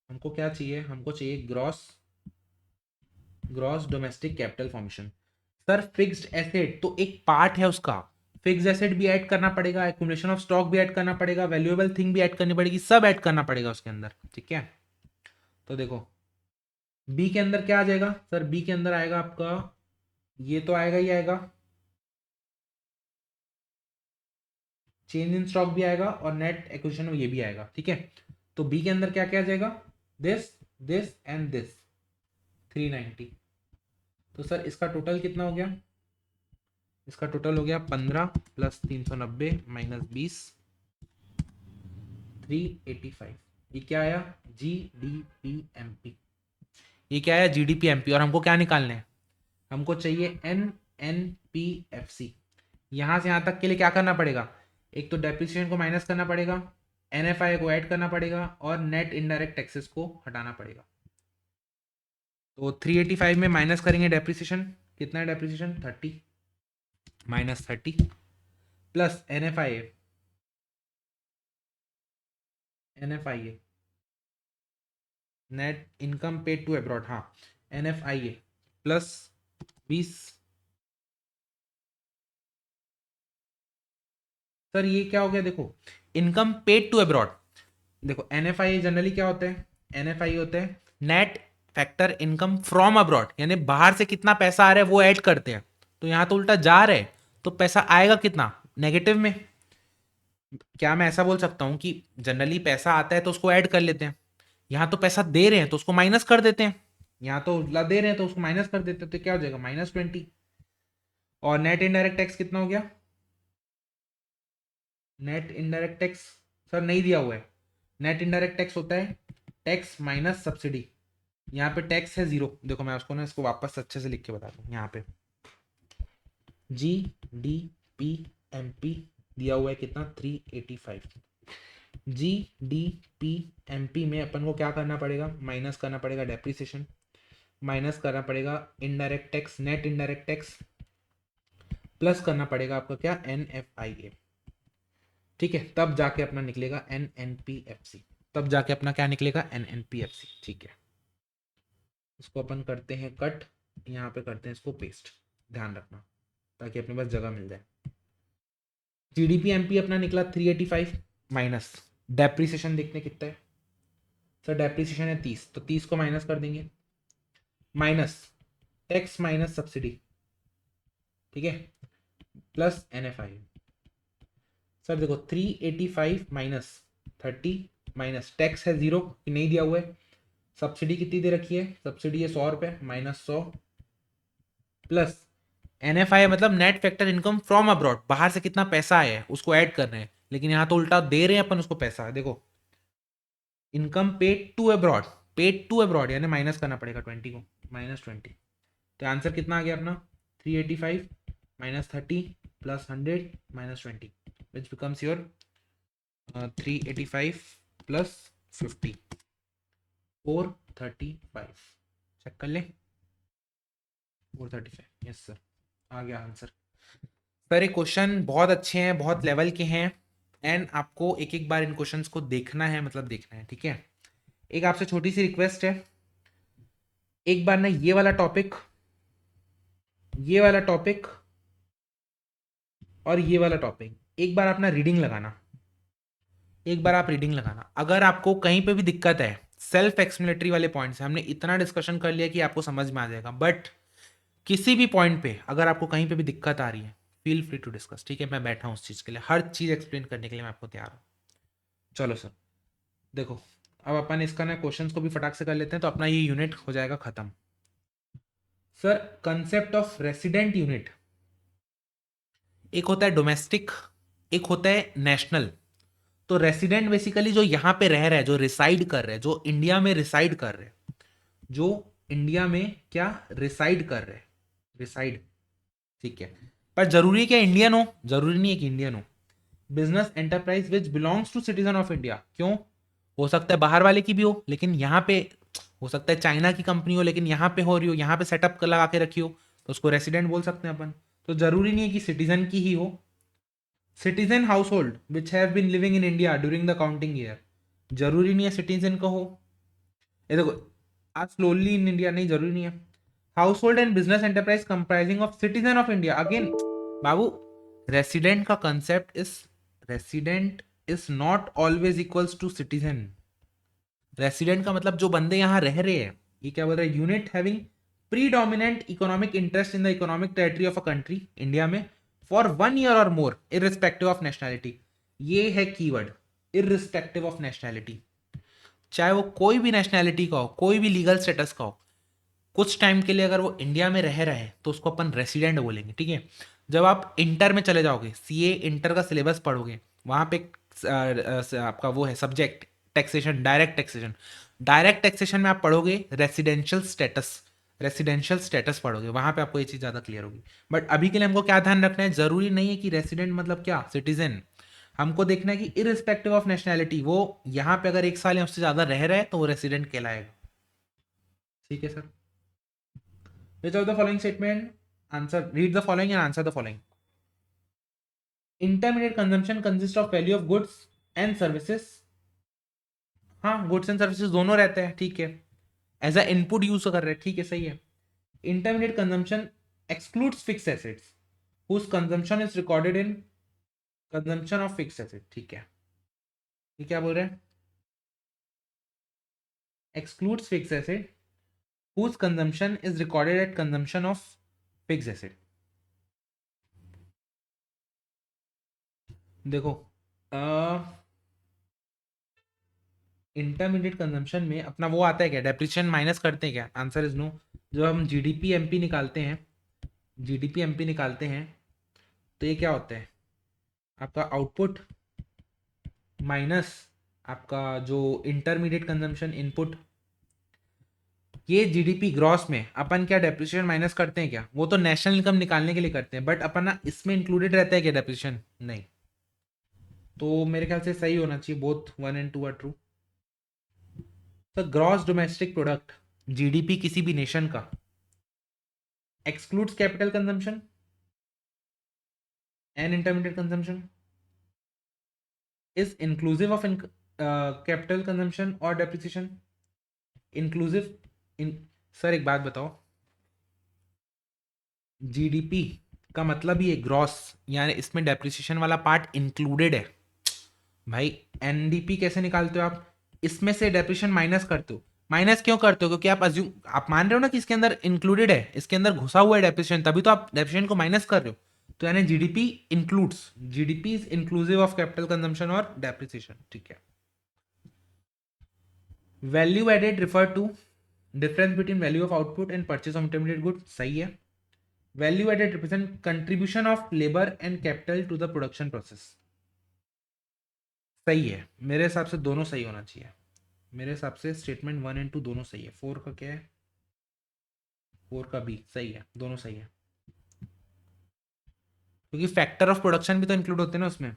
हमको क्या चाहिए? हमको चाहिए gross domestic capital formation. Sir fixed asset तो एक पार्ट है उसका। फिक्स्ड एसेट भी ऐड करना पड़ेगा, एक्यूमुलेशन ऑफ स्टॉक भी ऐड करना पड़ेगा, वैल्यूएबल थिंग भी ऐड करनी पड़ेगी, सब ऐड करना पड़ेगा उसके अंदर। ठीक है, तो देखो बी के अंदर क्या आ जाएगा? सर बी के अंदर आएगा आपका, ये तो आएगा ही आएगा, चेंज इन स्टॉक भी आएगा, और नेट एक्विजिशन में ये भी आएगा। ठीक है, तो बी के अंदर क्या क्या आ जाएगा? This, this and this, 390। तो सर इसका टोटल कितना हो गया? इसका टोटल हो गया 15 + 390 - 20, 385। ये क्या आया? G D P M P. ये क्या आया? G D P M P. और हमको क्या निकालना है? हमको चाहिए N N P F C. यहां से यहां तक के लिए क्या करना पड़ेगा? एक तो डेप्रिसिएशन को माइनस करना पड़ेगा, एन एफ आई को ऐड करना पड़ेगा, और नेट इनडायरेक्ट टैक्सेस को हटाना पड़ेगा। तो 385 में माइनस करेंगे डेप्रिसिएशन, कितना है depreciation? 30, -30 plus N F I, NFIA, net income paid to abroad, हाँ, NFIA प्लस 20। सर ये क्या हो गया? देखो, इनकम पेड टू अब्रॉड। देखो NFIA जनरली क्या होता है? NFIA होता है net factor income from abroad, यानी बाहर से कितना पैसा आ रहा है वो ऐड करते हैं। तो यहाँ तो उल्टा जा रहे हैं, तो पैसा आएगा कितना? नेगेटिव में। क्या मैं ऐसा बोल सकता हूँ कि जनरली पैसा आता है तो उसको ऐड कर लेते हैं, यहाँ तो पैसा दे रहे हैं तो उसको माइनस कर देते हैं, यहाँ तो ला दे रहे हैं तो उसको माइनस कर देते हैं, तो क्या हो जाएगा? -20। और नेट इनडायरेक्ट टैक्स कितना हो गया? नेट इनडायरेक्ट टैक्स सर नहीं दिया हुआ है। नेट इनडायरेक्ट टैक्स होता है टैक्स माइनस सब्सिडी। यहाँ पे टैक्स है 0। देखो मैं उसको ना इसको वापस अच्छे से लिख के बता दूँ। यहाँ पे G D P M P दिया हुआ है कितना 385। GDP में अपन को क्या करना पड़ेगा, माइनस करना पड़ेगा डेप्रिसिएशन, माइनस करना पड़ेगा indirect tax, net indirect tax, plus करना पड़ेगा आपका क्या NFIA। ठीक है, तब जाके अपना निकलेगा NNPFC, तब जाके अपना क्या निकलेगा NNPFC। ठीक है, इसको अपन करते हैं कट, यहाँ पे करते हैं इसको पेस्ट, ध्यान रखना ताकि अपने पास जगह मिल जाए। GDP MP अपना निकला 385 माइनस डेप्रिसिएशन देखते हैं कितना है सर, डेप्रिसिएशन है 30, तो 30 को माइनस कर देंगे, माइनस टैक्स माइनस सब्सिडी, ठीक है, प्लस NFI। सर देखो 385 माइनस 30 माइनस टैक्स है 0 नहीं दिया हुआ है, सब्सिडी कितनी दे रखी है, सब्सिडी है 100 रुपये, माइनस 100 प्लस NFI मतलब net factor income from abroad, बाहर से कितना पैसा आया है उसको ऐड कर रहे हैं, लेकिन यहाँ तो उल्टा दे रहे हैं अपन उसको पैसा। देखो इनकम पेड टू अब्रॉड यानी माइनस करना पड़ेगा 20 को, -20, तो आंसर कितना आ गया अपना 385 minus 30 plus 100 -20 which becomes your 385 plus 50 435। Check कर ले 435, यस सर, आ गया आंसर। सर ये क्वेश्चन बहुत अच्छे हैं, बहुत लेवल के हैं, एंड आपको एक एक बार इन क्वेश्चंस को देखना है, मतलब देखना है, ठीक है। एक आपसे छोटी सी रिक्वेस्ट है, एक बार ना ये वाला टॉपिक और ये वाला टॉपिक एक बार अपना रीडिंग लगाना, एक बार आप रीडिंग लगाना। अगर आपको कहीं पे भी दिक्कत है, सेल्फ एक्सप्लेनेटरी वाले पॉइंट्स हमने इतना डिस्कशन कर लिया कि आपको समझ में आ जाएगा, बट किसी भी पॉइंट पे अगर आपको कहीं पे भी दिक्कत आ रही है, फील फ्री टू डिस्कस, ठीक है। मैं बैठा हूँ उस चीज़ के लिए, हर चीज़ एक्सप्लेन करने के लिए मैं आपको तैयार हूँ। चलो सर देखो, अब अपन इसका ना क्वेश्चंस को भी फटाक से कर लेते हैं, तो अपना ये यूनिट हो जाएगा खत्म। Sir concept of resident unit, एक होता है डोमेस्टिक, एक होता है नेशनल। तो रेसिडेंट बेसिकली जो यहाँ पे रह रहा है, जो रिसाइड कर रहे हैं, जो इंडिया में रिसाइड कर रहे हैं, जो इंडिया में क्या रिसाइड कर रहे हैं, रिसाइड, ठीक है। पर जरूरी है क्या इंडियन हो, जरूरी नहीं है कि इंडियन हो। Business enterprise which belongs to citizen of India, क्यों, हो सकता है बाहर वाले की भी हो, लेकिन यहाँ पे हो सकता है चाइना की कंपनी हो, लेकिन यहाँ पे हो रही हो, यहाँ पे सेटअप लगा के रखी हो, तो उसको रेसिडेंट बोल सकते हैं अपन। तो जरूरी नहीं है कि सिटीजन की ही हो। Citizen house hold which have been living in India during the counting year, जरूरी नहीं है सिटीजन का हो। ये देखो आज स्लोली इन इंडिया, नहीं जरूरी नहीं है। Household and business enterprise comprising of citizen of India, again बाबू रेसिडेंट का concept is, resident is not always equals to citizen. Resident का मतलब जो बंदे यहाँ रह रहे हैं, ये क्या बोल रहे हैं, unit having predominant economic interest in the economic territory of a country India में फॉर 1 year और मोर इररिस्पेक्टिव ऑफ नेशनैलिटी। ये है कीवर्ड, इररिस्पेक्टिव ऑफ नेशनैलिटी, चाहे वो कोई भी नेशनैलिटी का हो, कोई भी लीगल स्टेटस का हो, कुछ टाइम के लिए अगर वो इंडिया में रह रहा है तो उसको अपन रेसिडेंट बोलेंगे, ठीक है। जब आप इंटर में चले जाओगे, सीए इंटर का सिलेबस पढ़ोगे, वहाँ पे आपका वो है subject taxation, direct taxation. Direct taxation में आप पढ़ोगे रेसिडेंशियल स्टेटस, रेसिडेंशियल स्टेटस पढ़ोगे, वहाँ पे आपको ये चीज़ ज़्यादा क्लियर होगी। बट अभी के लिए हमको क्या ध्यान रखना है, ज़रूरी नहीं है कि रेसिडेंट मतलब क्या, सिटीजन। हमको देखना है कि इरिस्पेक्टिव ऑफ नेशनैलिटी वो यहाँ पे अगर 1 साल या उससे ज़्यादा रह रहा है तो वो रेसिडेंट कहलाएगा, ठीक है sir. Which of the following statement, answer, read the following and answer the following. Intermediate consumption consists of value of goods and services. हाँ गुड्स एंड सर्विसेज दोनों रहते हैं, ठीक है, एज अ इनपुट यूज कर रहे हैं, ठीक है, सही है। Intermediate consumption excludes fix assets whose consumption is recorded in consumption of fix asset, ठीक है। ये क्या बोल रहे हैं, excludes fix asset whose consumption is recorded at consumption of fixed asset। देखो इंटरमीडिएट कंजम्पशन में अपना वो आता है क्या, डेप्रिसिएशन माइनस करते हैं क्या, आंसर इज नो। जब हम जीडीपी एमपी निकालते हैं, जीडीपी एमपी निकालते हैं, तो ये क्या होता है, आपका आउटपुट माइनस आपका जो इंटरमीडिएट कंजम्पशन इनपुट। ये जीडीपी ग्रॉस में अपन क्या डेप्रिसिएशन माइनस करते हैं क्या, वो तो नेशनल इनकम निकालने के लिए करते हैं, बट अपन ना इसमें इंक्लूडेड रहता है क्या डेप्रिसिएशन, नहीं। तो मेरे ख्याल से सही होना चाहिए, बोथ 1 and 2 आर ट्रू। तो ग्रॉस डोमेस्टिक प्रोडक्ट, जीडीपी किसी भी नेशन का, excludes capital consumption and intermediate consumption, is inclusive of capital consumption और डेप्रिसिएशन, इंक्लूसिव इन। सर एक बात बताओ, जीडीपी का मतलब ये ग्रॉस, यानी इसमें डेप्रिसिएशन वाला पार्ट इंक्लूडेड है। भाई एनडीपी कैसे निकालते हो आप, इसमें से डेप्रिसिएशन माइनस करते हो। माइनस क्यों करते हो, क्योंकि आप मान रहे हो ना कि इसके अंदर इंक्लूडेड है, इसके अंदर घुसा हुआ है डेप्रिसिएशन, तभी तो आप डेप्रिसिएशन को माइनस कर रहे हो। तो यानी GDP includes, GDP is inclusive of capital consumption और डेप्रिसिएशन, ठीक है। Value added refer to difference between value of output and purchase of intermediate good, सही है। वैल्यू एडेड represent contribution of labour and capital to the production process, सही है। मेरे हिसाब से दोनों सही होना चाहिए। मेरे हिसाब से स्टेटमेंट 1 and 2 दोनों सही है। 4 का क्या है, 4 का बी सही है, दोनों सही है, क्योंकि फैक्टर ऑफ प्रोडक्शन भी तो इंक्लूड होते हैं ना उसमें।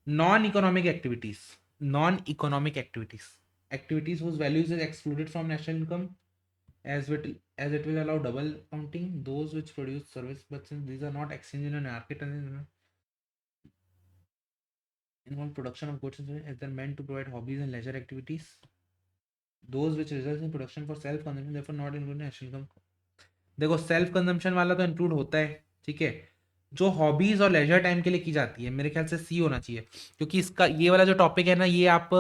Non economic activities, non economic activities, activities whose values is excluded from national income as it will allow double counting, those which produce service, but since these are not exchanged in a market and involve production of goods and services as they're meant to provide hobbies and leisure activities, those which result in production for self consumption therefore not included in national income। देखो self consumption वाला तो include होता है, ठीक है। जो hobbies और leisure time के लिए की जाती है, मेरे ख्याल से सी होना चाहिए, क्योंकि इसका ये वाला जो टॉपिक है ना, ये आप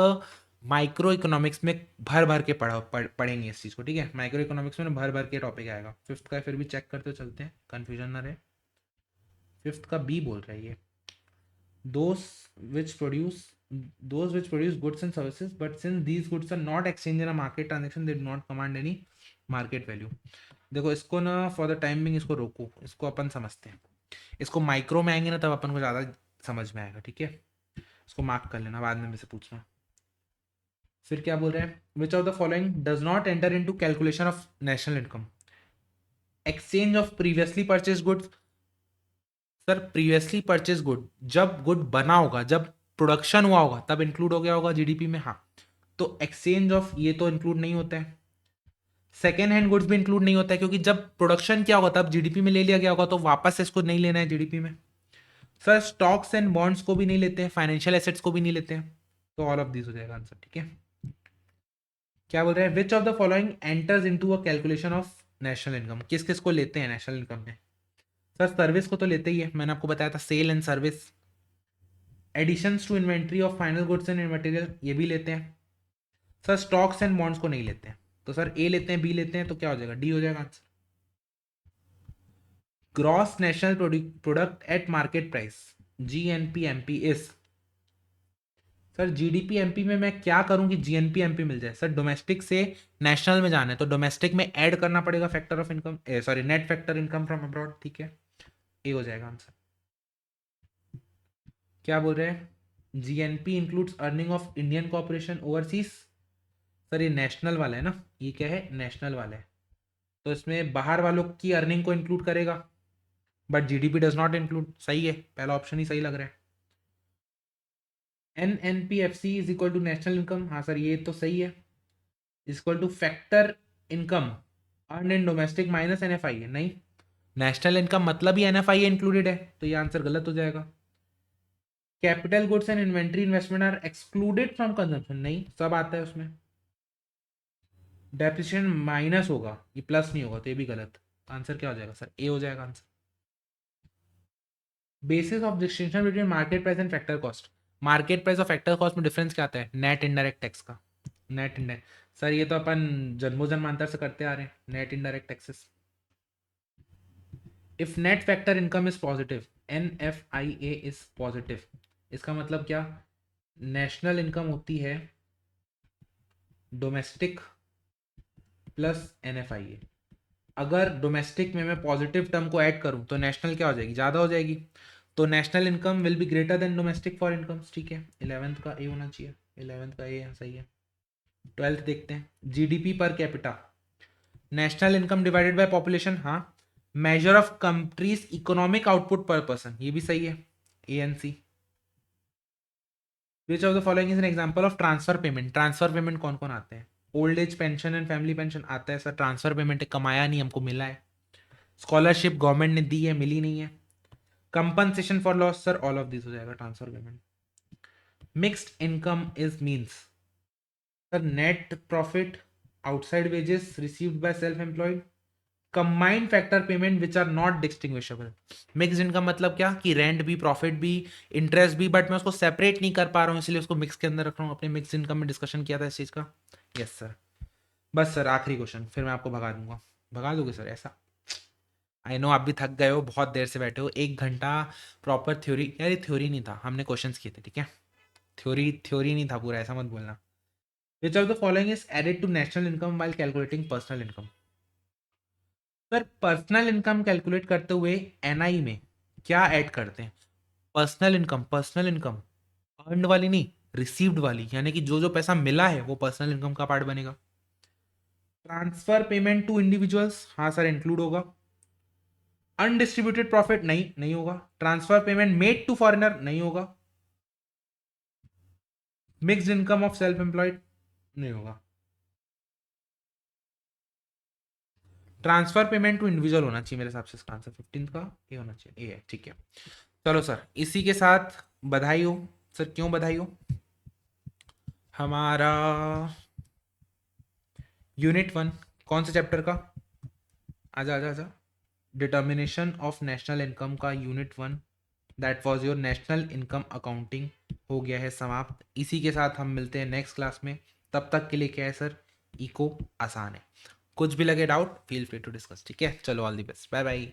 माइक्रो इकोनॉमिक्स में भर भर के पढ़ेंगे इस चीज़ को, ठीक है। माइक्रो इकोनॉमिक्स में ना भर भर के टॉपिक आएगा। फिफ्थ का फिर भी चेक करते हुए चलते हैं, कंफ्यूजन ना रहे। फिफ्थ का बी बोल रहा है ये, those which produce those which produce goods and services, but since these goods are not exchanged in a market transaction they do not command any market value। देखो इसको ना फॉर द टाइम बिंग इसको रोको, इसको अपन समझते हैं। इसको micro में आएंगे ना तब अपन को ज़्यादा समझ में आएगा, ठीक है। इसको मार्क कर लेना, बाद में मेरे से पूछना। फिर क्या बोल रहे हैं, which of the following does not enter into calculation of national income, exchange of previously purchase goods. Sir previously purchase good, जब गुड बना होगा, जब प्रोडक्शन हुआ होगा तब इंक्लूड हो गया होगा जीडीपी में, हाँ। तो एक्सचेंज ऑफ ये तो इंक्लूड नहीं होता है। सेकेंड हैंड गुड्स भी इंक्लूड नहीं होता है, क्योंकि जब प्रोडक्शन क्या होगा तब जीडीपी में ले लिया गया होगा, तो वापस इसको नहीं लेना है जीडीपी में। सर स्टॉक्स एंड बॉन्ड्स को भी नहीं लेते हैं, फाइनेंशियल एसेट्स को भी नहीं लेते हैं, तो ऑल ऑफ दिस हो जाएगा आंसर, ठीक है। क्या बोल रहे हैं, which of the following enters into a calculation of national income, किस किस को लेते हैं नेशनल इनकम में। सर सर्विस को तो लेते ही है, मैंने आपको बताया था, sale and service. Additions to inventory of final goods and material, ये भी लेते हैं। सर स्टॉक्स एंड बॉन्ड्स को नहीं लेते हैं, तो सर ए लेते हैं, बी लेते हैं, तो क्या हो जाएगा, डी हो जाएगा answer. Gross national product at market price, GNP MP is. Sir GDP MP में मैं क्या करूं कि जीएनपी एमपी मिल जाए। सर डोमेस्टिक से नेशनल में जाना है तो डोमेस्टिक में ऐड करना पड़ेगा factor of income, sorry net factor income from abroad, ठीक है। ए हो जाएगा आंसर। क्या बोल रहे हैं, GNP includes earning of Indian corporation overseas. Sir ये नेशनल वाला है ना, ये क्या है, नेशनल वाला है, तो इसमें बाहर वालों की अर्निंग को इंक्लूड करेगा, but GDP does not include, सही है, पहला ऑप्शन ही सही लग रहा है। N N P F C is equal to national income, हाँ सर ये तो सही है, equal to factor income earn in domestic minus N F I है, नहीं, नेशनल इनकम मतलब ही एन एफ आई इंक्लूडेड है, तो ये आंसर गलत हो जाएगा। Capital goods and inventory investment are excluded from consumption, नहीं सब आता है उसमें। डेप्रिसिएशन माइनस होगा, ये प्लस नहीं होगा, तो ये भी गलत। आंसर क्या हो जाएगा सर, ए हो जाएगा answer. Basis of distinction between market price and factor cost, market price और फैक्टर कॉस्ट में डिफरेंस क्या आता है, नेट इनडायरेक्ट टैक्स का। नेट इनडायरेक्ट सर ये तो अपन जन्मों जन्मांतर से करते आ रहे हैं, net indirect taxes. If net factor income is positive, N F I A is positive, इसका मतलब क्या, नेशनल इनकम होती है domestic plus N F I A. अगर डोमेस्टिक में मैं पॉजिटिव टर्म को ऐड करूं तो नेशनल क्या हो जाएगी, ज़्यादा हो जाएगी, तो national income will be greater than domestic for incomes, ठीक है। 11th का ए होना चाहिए, 11th का ए सही है। 12th देखते हैं, GDP per capita, national income divided by population, हाँ। Measure of countries economic output per person, ये भी सही है, A N C. Which of the following is an example of transfer payment? Transfer payment कौन कौन आते हैं? Old age pension and family pension आता है सर। ट्रांसफर पेमेंट है, कमाया नहीं, हमको मिला है। स्कॉलरशिप गवर्नमेंट ने दी है, मिली नहीं है। Compensation for loss sir, all of this हो जाएगा transfer payment. Mixed income is means sir net profit outside wages received by self employed, combined factor payment which are not distinguishable. Mix income मतलब क्या कि rent भी, profit भी, interest भी, but मैं उसको सेपरेट नहीं कर पा रहा हूँ, इसलिए उसको मिक्स के अंदर रख रहा हूँ। अपने मिक्स इनकम में डिस्कशन किया था इस चीज का। Yes sir. बस सर आखिरी क्वेश्चन, फिर मैं आपको भगा दूंगा। भगा दोगे सर ऐसा? आई नो आप भी थक गए हो, बहुत देर से बैठे हो, 1 घंटा प्रॉपर थ्योरी। यार ये थ्योरी नहीं था, हमने क्वेश्चंस किए थे, ठीक है? थ्योरी थ्योरी नहीं था पूरा, ऐसा मत बोलना। Which of the following is added to national income while calculating personal income? Sir personal income calculate करते हुए एनआई में क्या ऐड करते हैं? Personal income, personal income earned वाली नहीं, रिसीव्ड वाली, यानी कि जो जो पैसा मिला है वो पर्सनल इनकम का पार्ट बनेगा। ट्रांसफर पेमेंट टू इंडिविजुअल्स, हाँ सर इंक्लूड होगा। अनडिस्ट्रीब्यूटेड प्रॉफिट नहीं, नहीं होगा। Transfer payment made to foreigner नहीं होगा। Mixed income of self employed नहीं होगा। ट्रांसफर पेमेंट टू इंडिविजुअल होना चाहिए मेरे हिसाब से। इसका आंसर 15 का ये होना चाहिए, ये है, ठीक है। चलो सर, इसी के साथ बधाई हो। सर क्यों बधाई हो? हमारा यूनिट 1 कौन से चैप्टर का? आजा आजा आजा। डिटर्मिनेशन ऑफ नेशनल इनकम का unit 1, that was your national income accounting, हो गया है समाप्त। इसी के साथ हम मिलते हैं नेक्स्ट क्लास में। तब तक के लिए क्या है सर, इको आसान है। कुछ भी लगे doubt feel free to discuss, ठीक है? चलो all the best, bye bye.